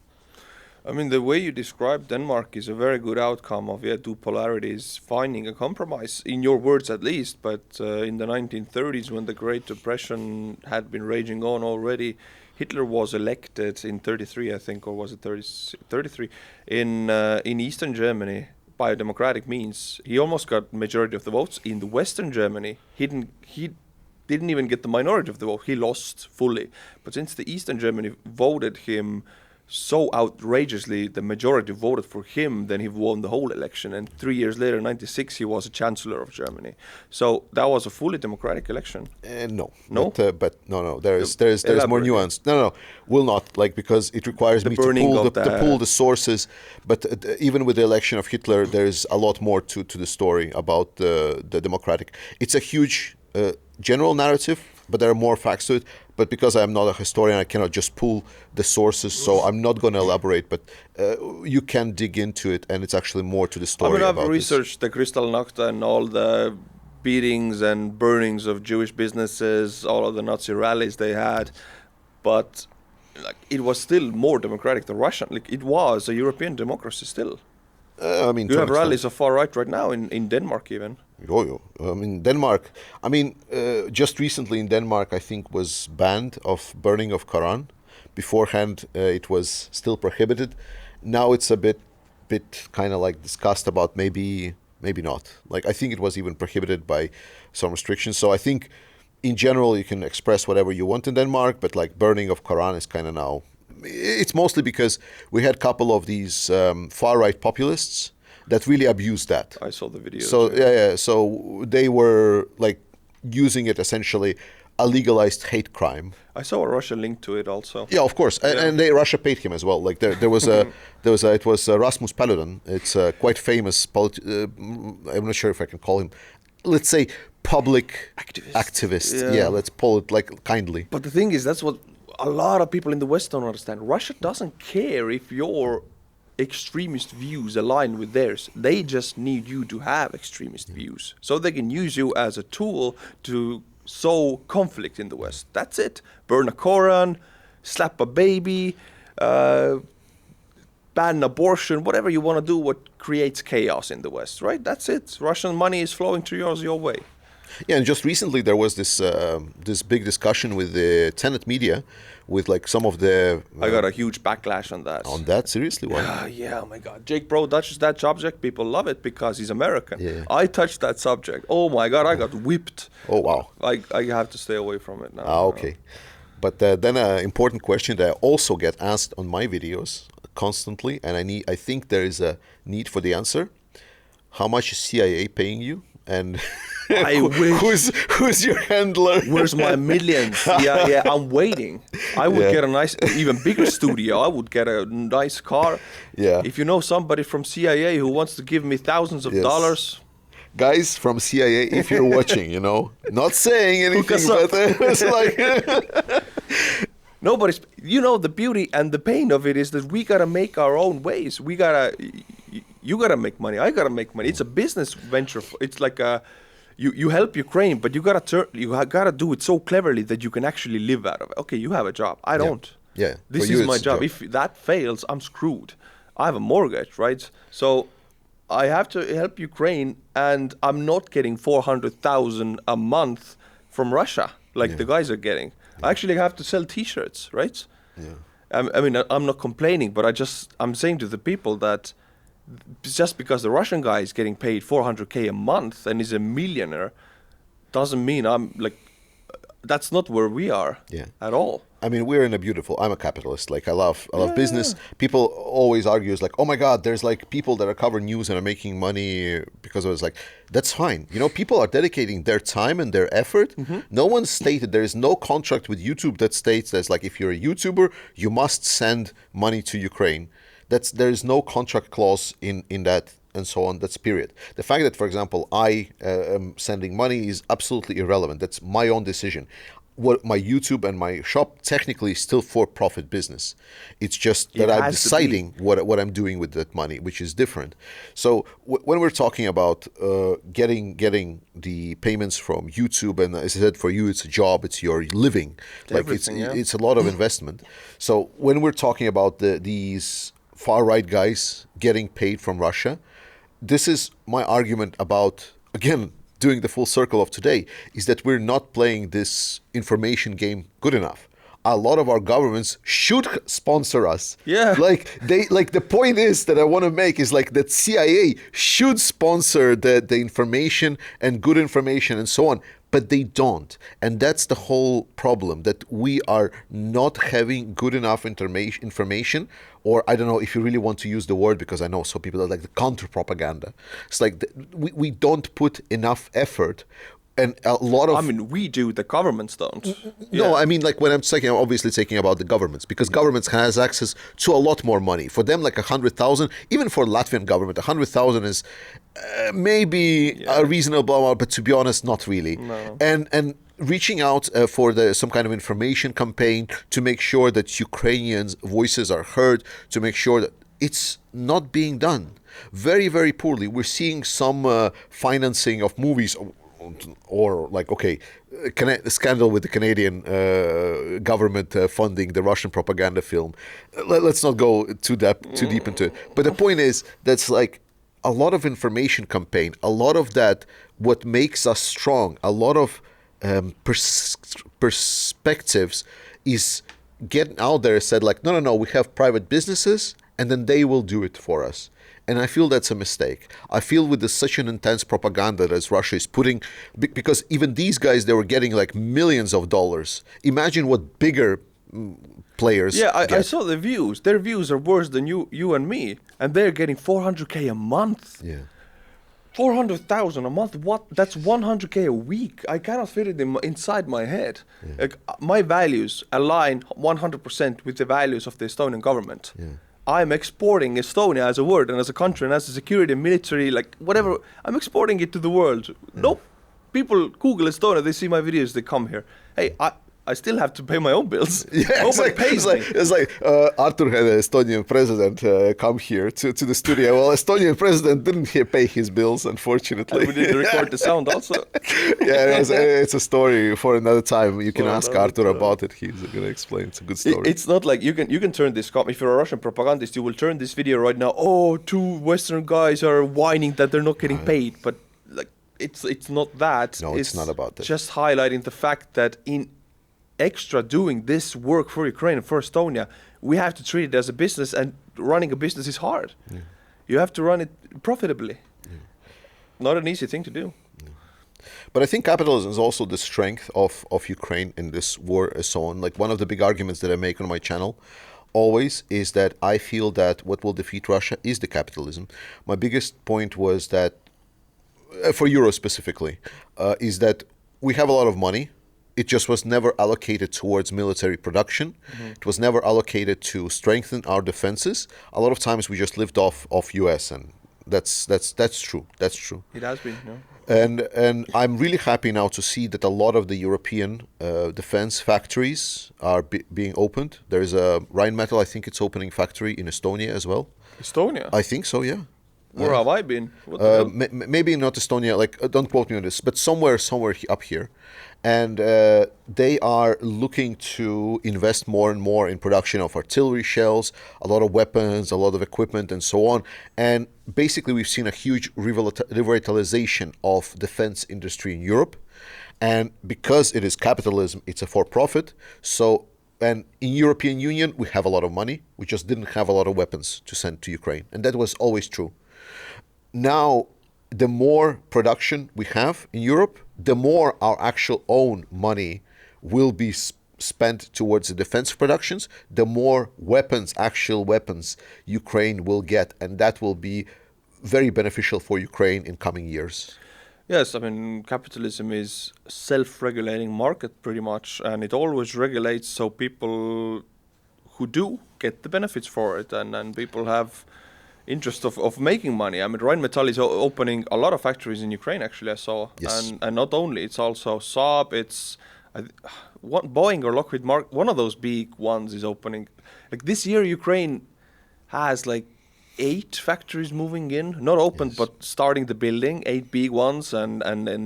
I mean, the way you describe Denmark is a very good outcome of two polarities finding a compromise, in your words at least. But in the 1930s, when the Great Depression had been raging on already, Hitler was elected in 33, I think, or was it 33, in Eastern Germany by democratic means. He almost got majority of the votes. In the Western Germany, he didn't even get the minority of the vote. He lost fully. But since the Eastern Germany voted him so outrageously, the majority voted for him, then he won the whole election. And 3 years later, in 96, he was a chancellor of Germany. So that was a fully democratic election. No. No? But no. There's more nuance. No. Will not, because it requires me to pull the sources. But even with the election of Hitler, there's a lot more to the story about the democratic. It's a huge general narrative, but there are more facts to it. But because I am not a historian, I cannot just pull the sources, so I'm not going to elaborate. But you can dig into it, and it's actually more to the story. I've researched the Kristallnacht and all the beatings and burnings of Jewish businesses, all of the Nazi rallies they had, but it was still more democratic than Russia. It was a European democracy still. You have rallies of far right now in Denmark even. Denmark. Just recently in Denmark, I think was banned of burning of Quran. Beforehand, it was still prohibited. Now it's a bit kind of discussed about maybe not. I think it was even prohibited by some restrictions. So I think in general you can express whatever you want in Denmark, but burning of Quran is kind of now. It's mostly because we had a couple of these far-right populists that really abused that. I saw the video. So yeah. So they were using it essentially a legalized hate crime. I saw a Russian link to it also. Yeah, of course, and Russia paid him as well. There was it was Rasmus Paludan. It's a quite famous. I'm not sure if I can call him. Let's say public activist. Yeah, let's call it kindly. But the thing is, that's what a lot of people in the West don't understand. Russia doesn't care if your extremist views align with theirs. They just need you to have extremist views, so they can use you as a tool to sow conflict in the West. That's it. Burn a Koran, slap a baby, ban abortion, whatever you want to do, what creates chaos in the West, right? That's it. Russian money is flowing to your way. Yeah, and just recently there was this big discussion with the Tenet media, with like some of the. I got a huge backlash on that. On that, seriously, why? Yeah, oh my God. Jake Bro touches that subject. People love it because he's American. Yeah. I touched that subject. Oh my God, I got whipped. Oh wow. I have to stay away from it now. Okay. But then an important question that I also get asked on my videos constantly, and I think there is a need for the answer. How much is CIA paying you? And I wish. Who's your handler? Where's my millions? Yeah, I'm waiting. I would get a nice, even bigger studio. I would get a nice car. Yeah. If you know somebody from CIA who wants to give me thousands of dollars. Guys from CIA, if you're watching, not saying anything, but it's like. Nobody's, the beauty and the pain of it is that we gotta make our own ways. You gotta make money. I gotta make money. It's a business venture. It's like you help Ukraine, but you gotta do it so cleverly that you can actually live out of it. Okay, you have a job. I don't. Yeah. This is my job. If that fails, I'm screwed. I have a mortgage, right? So I have to help Ukraine, and I'm not getting 400,000 a month from Russia like the guys are getting. I actually have to sell T-shirts, right? Yeah. I mean, I'm not complaining, but I'm saying to the people that just because the Russian guy is getting paid 400K a month and is a millionaire doesn't mean that's not where we are at all. I mean, I'm a capitalist. Like I love business. People always argue like, oh my God, there's like people that are covering news and are making money because I was like, that's fine. People are dedicating their time and their effort. Mm-hmm. No one stated, there is no contract with YouTube that states that's like, if you're a YouTuber, you must send money to Ukraine. There is no contract clause in that and so on. That's period. The fact that, for example, I am sending money is absolutely irrelevant. That's my own decision. What my YouTube and my shop technically is still for-profit business. It's just that I'm deciding what I'm doing with that money, which is different. So when we're talking about getting the payments from YouTube, and as I said, for you it's a job, it's your living, it's a lot of investment. So when we're talking about these far-right guys getting paid from Russia, this is my argument about, again, doing the full circle of today, is that we're not playing this information game good enough. A lot of our governments should sponsor us. Yeah. The point is that I want to make is like that CIA should sponsor the information and good information and so on, but they don't. And that's the whole problem, that we are not having good enough information, or I don't know if you really want to use the word, because I know some people are like the counter-propaganda. It's like we don't put enough effort. And a lot of... I mean, we do, the governments don't. No, I mean, like when I'm talking, I'm obviously talking about the governments, because governments has access to a lot more money. For them, like 100,000, even for Latvian government, 100,000 is maybe a reasonable amount, but to be honest, not really. No. And reaching out for some kind of information campaign to make sure that Ukrainians' voices are heard, to make sure that it's not being done. Very, very poorly. We're seeing some financing of movies, or like, scandal with the Canadian government funding the Russian propaganda film. Let's not go too deep into it. But the point is, that's like a lot of information campaign, a lot of that, what makes us strong, a lot of perspectives is getting out there, said like, no, we have private businesses and then they will do it for us. And I feel that's a mistake. I feel with such an intense propaganda that Russia is putting, because even these guys, they were getting like millions of dollars. Imagine what bigger players get. I saw the views. Their views are worse than you and me. And they're getting 400K a month. Yeah. 400,000 a month. What? That's 100K a week. I cannot fit it inside my head. Yeah. Like, my values align 100% with the values of the Estonian government. Yeah. I'm exporting Estonia as a word and as a country and as a security, military, like whatever. I'm exporting it to the world. Yeah. Nope. People Google Estonia, they see my videos, they come here. Hey, I still have to pay my own bills. Yeah, Nobody pays me. it's like Artur had an Estonian president come here to the studio. Well, Estonian president didn't pay his bills, unfortunately. And we did record the sound also. Yeah, it's a story for another time. You can For ask another Artur time. about it. He's going to explain. It's a good story. It's not like you can turn this. If you're a Russian propagandist, you will turn this video right now. Oh, two Western guys are whining that they're not getting paid, but like it's not that. No, it's not about that. Just highlighting the fact that in extra doing this work for Ukraine and for Estonia, we have to treat it as a business, and running a business is hard. Yeah. You have to run it profitably. Yeah. Not an easy thing to do. But I think capitalism is also the strength of Ukraine in this war and so on. Like one of the big arguments that I make on my channel always is that I feel that what will defeat Russia is the capitalism. My biggest point was that, for Euro specifically, is that we have a lot of money. It just was never allocated towards military production. Mm-hmm. It was never allocated to strengthen our defenses. A lot of times we just lived off US, and that's true. That's true. It has been, no? And I'm really happy now to see that a lot of the European defense factories are being opened. There's a Rheinmetall, I think it's opening factory in Estonia as well. Estonia? I think so, yeah. Where have I been? What the hell? Maybe not Estonia, like don't quote me on this, but somewhere up here. And they are looking to invest more and more in production of artillery shells, a lot of weapons, a lot of equipment, and so on. And basically, we've seen a huge revitalization of defense industry in Europe. And because it is capitalism, it's a for-profit. So, and in European Union, we have a lot of money. We just didn't have a lot of weapons to send to Ukraine. And that was always true. Now, the more production we have in Europe, the more our actual own money will be spent towards the defense productions, the more weapons, actual weapons, Ukraine will get. And that will be very beneficial for Ukraine in coming years. Yes, I mean, capitalism is a self-regulating market pretty much, and it always regulates so people who do get the benefits for it, and people have interest of making money. I mean, Rheinmetall is opening a lot of factories in Ukraine, actually, I saw. Yes. And not only, it's also Saab, it's Boeing or Lockheed Martin, one of those big ones is opening. Like this year, Ukraine has like 8 factories moving in, not open, Yes. but starting the building, 8 big ones, and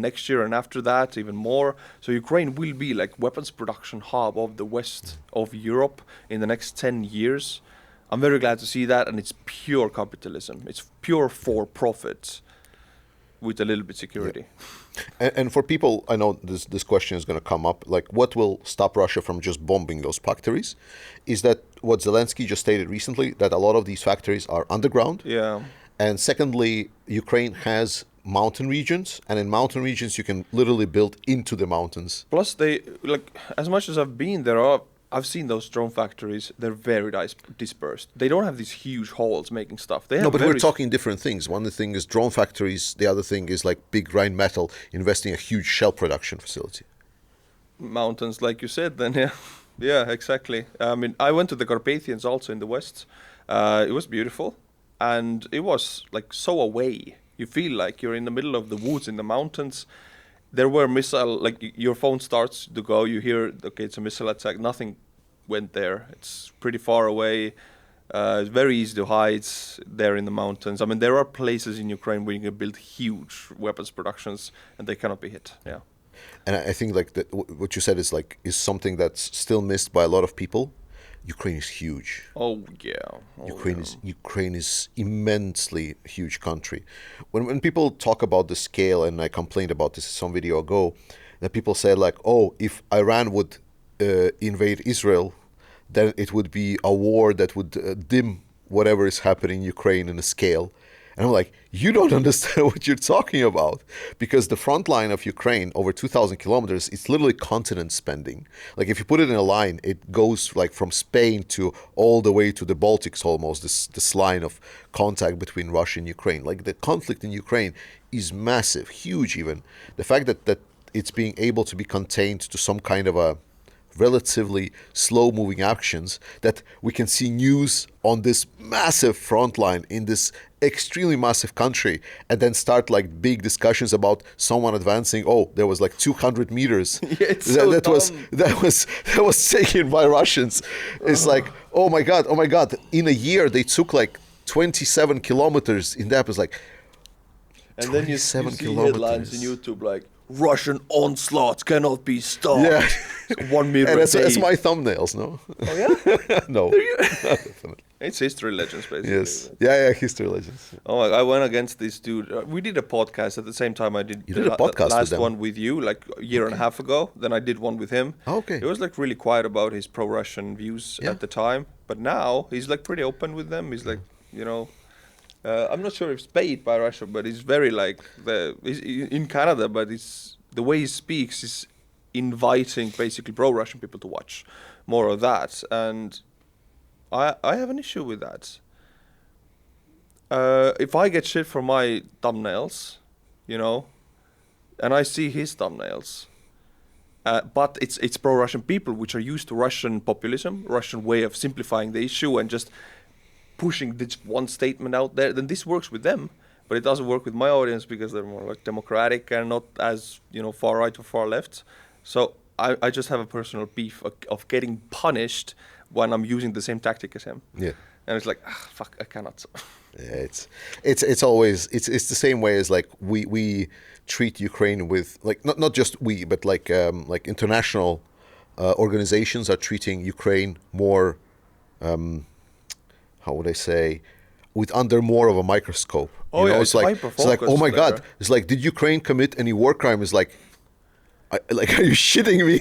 next year and after that, even more. So Ukraine will be like weapons production hub of the west of Europe in the next 10 years. I'm very glad to see that, and it's pure capitalism. It's pure for profit with a little bit security. Yeah. And for people, I know this question is going to come up, like what will stop Russia from just bombing those factories? Is that what Zelensky just stated recently, that a lot of these factories are underground? Yeah. And secondly, Ukraine has mountain regions, and in mountain regions you can literally build into the mountains. Plus, they, like, as much as I've been there, I've seen those drone factories. They're very dispersed. They don't have these huge halls making stuff. They have No, but we're talking different things. One thing is drone factories. The other thing is like big Rheinmetall investing a huge shell production facility. Mountains, like you said, then, yeah. Yeah, exactly. I mean, I went to the Carpathians also in the west. It was beautiful. And it was like so away. You feel like you're in the middle of the woods in the mountains. There were like your phone starts to go, you hear, okay, it's a missile attack. Nothing went there. It's pretty far away. It's very easy to hide there in the mountains. I mean, there are places in Ukraine where you can build huge weapons productions and they cannot be hit. Yeah. And I think like what you said is something that's still missed by a lot of people. Ukraine is huge. Oh yeah. Ukraine is immensely huge country. When people talk about the scale, and I complained about this some video ago, that people say like, oh, if Iran would invade Israel, then it would be a war that would dim whatever is happening in Ukraine in a scale. And I'm like, you don't understand what you're talking about, because the front line of Ukraine, over 2,000 kilometers, it's literally continent spending. Like if you put it in a line, it goes like from Spain to all the way to the Baltics almost, this line of contact between Russia and Ukraine. Like the conflict in Ukraine is massive, huge even. The fact that it's being able to be contained to some kind of a relatively slow-moving actions, that we can see news on this massive front line in this extremely massive country, and then start like big discussions about someone advancing. Oh, there was like 200 meters. Yeah, it's so that was taken by Russians. It's like, oh my god. In a year they took like 27 kilometers in depth. It's like, and then you see headlines in YouTube like, Russian onslaught cannot be stopped. Yeah. 1 meter. And it's my thumbnails, no? Oh yeah? No. It's history legends, basically. Yes. Yeah, history legends. Oh, I went against this dude. We did a podcast at the same time. I did. You did a podcast last with them? one with you, like a year and a half ago. Then I did one with him. Oh, okay. He was like really quiet about his pro-Russian views at the time, but now he's like pretty open with them. He's like, you know, I'm not sure if it's paid by Russia, but he's very like he's in Canada, but it's the way he speaks is inviting basically pro-Russian people to watch more of that, and I have an issue with that. If I get shit for my thumbnails, you know, and I see his thumbnails, but it's pro-Russian people which are used to Russian populism, Russian way of simplifying the issue and just pushing this one statement out there, then this works with them, but it doesn't work with my audience because they're more like democratic and not as, you know, far right or far left. So I just have a personal beef of getting punished when I'm using the same tactic as him. Yeah. And it's like, fuck, I cannot. Yeah, it's always the same way as like we treat Ukraine with, like, not just we, but like international organizations are treating Ukraine more, how would I say, under more of a microscope. Oh, yeah, it's like, oh my God, it's like, did Ukraine commit any war crime? It's like, are you shitting me?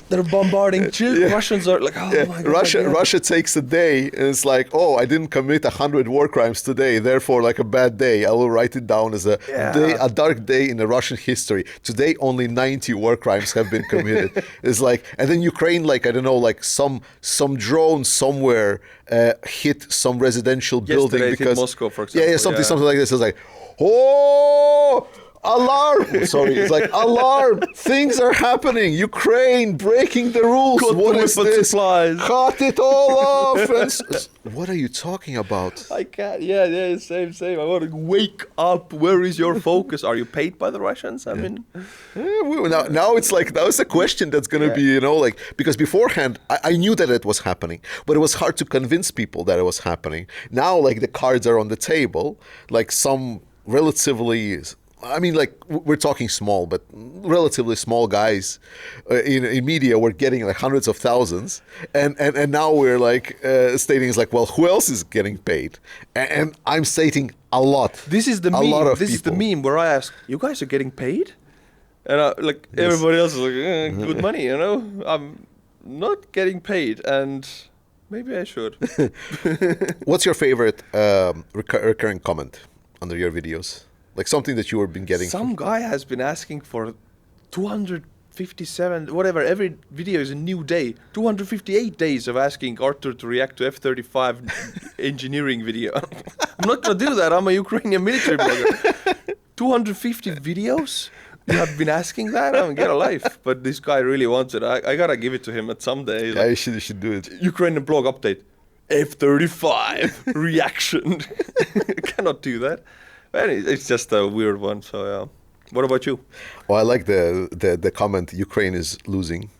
They're bombarding children. Yeah. Russians are like, oh my God. Russia takes a day and it's like, oh, I didn't commit 100 war crimes today, therefore like a bad day. I will write it down as a dark day in the Russian history. Today only 90 war crimes have been committed. It's like, and then Ukraine, like, I don't know, like some drone somewhere hit some residential building because hit Moscow, for example. Yeah, something like this. It's like, oh, alarm! Sorry, it's like, alarm! Things are happening. Ukraine breaking the rules. What is this? Supplies. Cut it all off! What are you talking about? I can't. Yeah, same. I want to wake up. Where is your focus? Are you paid by the Russians? I mean, now it's like, that was a question that's going to be, you know, like, because beforehand I knew that it was happening, but it was hard to convince people that it was happening. Now, like, the cards are on the table, like some relatively, I mean, like, we're talking small, but relatively small guys in media were getting like hundreds of thousands, and now we're like stating, it's like, well, who else is getting paid? And I'm stating a lot. This is the meme. This is the meme where I ask, you guys are getting paid? And everybody else is like, good money, you know? I'm not getting paid, and maybe I should. What's your favorite recurring comment under your videos? Like something that you have been getting. Some guy has been asking for 257, whatever, every video is a new day. 258 days of asking Arthur to react to F-35 engineering video. I'm not going to do that. I'm a Ukrainian military blogger. 250 videos? You have been asking that? I mean, get a life. But this guy really wants it. I got to give it to him at some day. Yeah, like, you should do it. Ukrainian blog update. F-35 reaction. Cannot do that. But it's just a weird one, so yeah. What about you? Well, I like the comment, Ukraine is losing.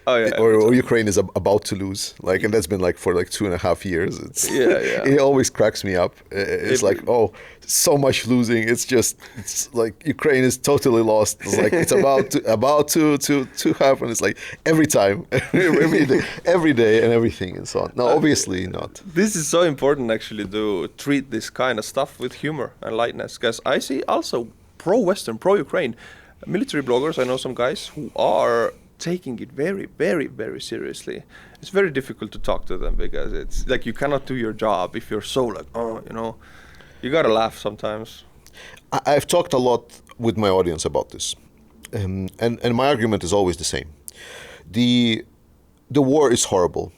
Oh, yeah. Or Ukraine is about to lose. Like, and that's been like for like 2.5 years. It always cracks me up. It's like, oh, so much losing. It's like Ukraine is totally lost. It's like it's about to happen. It's like every time, every day and everything and so on. No, obviously not. This is so important actually to treat this kind of stuff with humor and lightness, because I see also pro-Western, pro-Ukraine military bloggers. I know some guys who are taking it very, very, very seriously. It's very difficult to talk to them because it's like you cannot do your job if you're so like, oh, you know, you gotta laugh sometimes. I've talked a lot with my audience about this, and my argument is always the same. The war is horrible.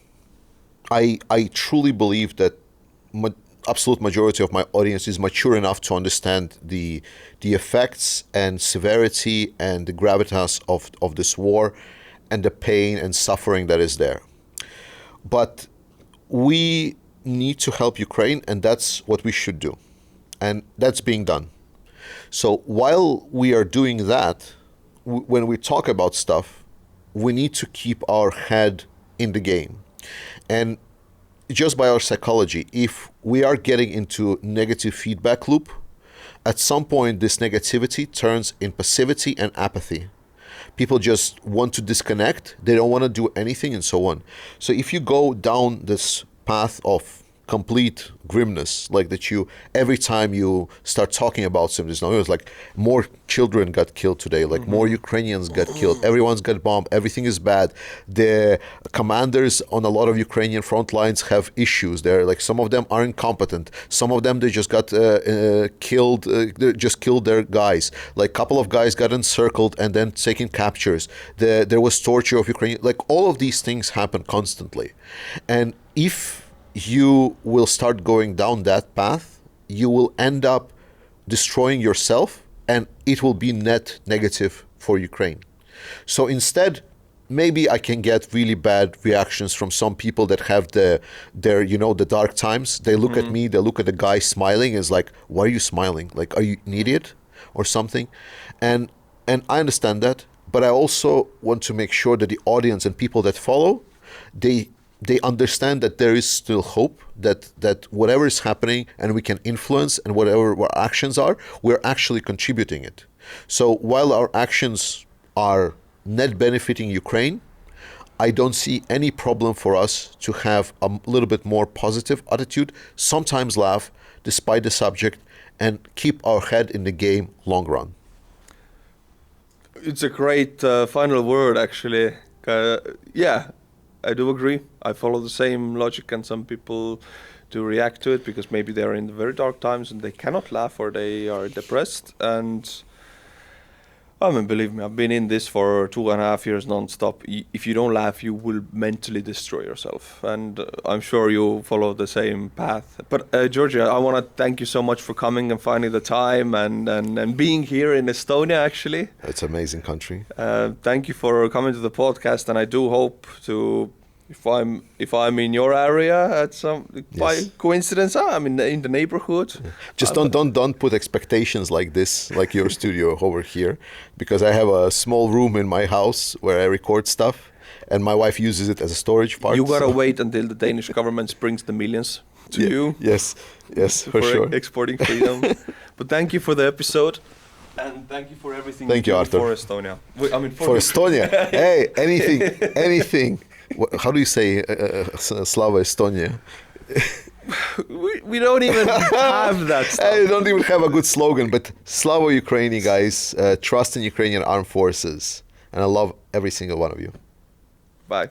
I truly believe that absolute majority of my audience is mature enough to understand the effects and severity and the gravitas of this war, and the pain and suffering that is there. But we need to help Ukraine, and that's what we should do. And that's being done. So while we are doing that, when we talk about stuff, we need to keep our head in the game. And just by our psychology, if we are getting into negative feedback loop, at some point this negativity turns in passivity and apathy. People just want to disconnect, they don't want to do anything, and so on. So if you go down this path of complete grimness, like that, you every time you start talking about something, now it's like more children got killed today, like more Ukrainians got killed, everyone's got bombed, everything is bad. The commanders on a lot of Ukrainian front lines have issues. They're like, some of them are incompetent, some of them they just got killed, they just killed their guys. Like a couple of guys got encircled and then taken captures. There was torture of Ukraine. Like all of these things happen constantly, and if you will start going down that path, you will end up destroying yourself, and it will be net negative for Ukraine. So instead, maybe I can get really bad reactions from some people that have the dark times. They look at me, they look at the guy smiling, and it's like, why are you smiling? Like, are you an idiot or something? And I understand that, but I also want to make sure that the audience and people that follow, they understand that there is still hope, that whatever is happening and we can influence, and whatever our actions are, we're actually contributing it. So while our actions are net benefiting Ukraine, I don't see any problem for us to have a little bit more positive attitude, sometimes laugh despite the subject, and keep our head in the game long run. It's a great final word, actually. Yeah, I do agree. I follow the same logic, and some people do react to it because maybe they're in very dark times and they cannot laugh, or they are depressed. And I mean, believe me, I've been in this for 2.5 years non-stop. If you don't laugh, you will mentally destroy yourself. And I'm sure you follow the same path. But Georgie, I want to thank you so much for coming and finding the time and being here in Estonia, actually. It's an amazing country. Thank you for coming to the podcast. And I do hope to, if I'm in your area at by coincidence, I'm in the neighborhood. Yeah. Just don't put expectations like this, like your studio over here, because I have a small room in my house where I record stuff, and my wife uses it as a storage part. You gotta wait until the Danish government brings the millions to you. Yes, for sure. Exporting freedom. But thank you for the episode. And thank you for everything you do Arthur. For Estonia. For Estonia. Hey, anything. How do you say Slava Estonia? we don't even have that stuff. I don't even have a good slogan, but Slava Ukraini, guys. Trust in Ukrainian armed forces. And I love every single one of you. Bye.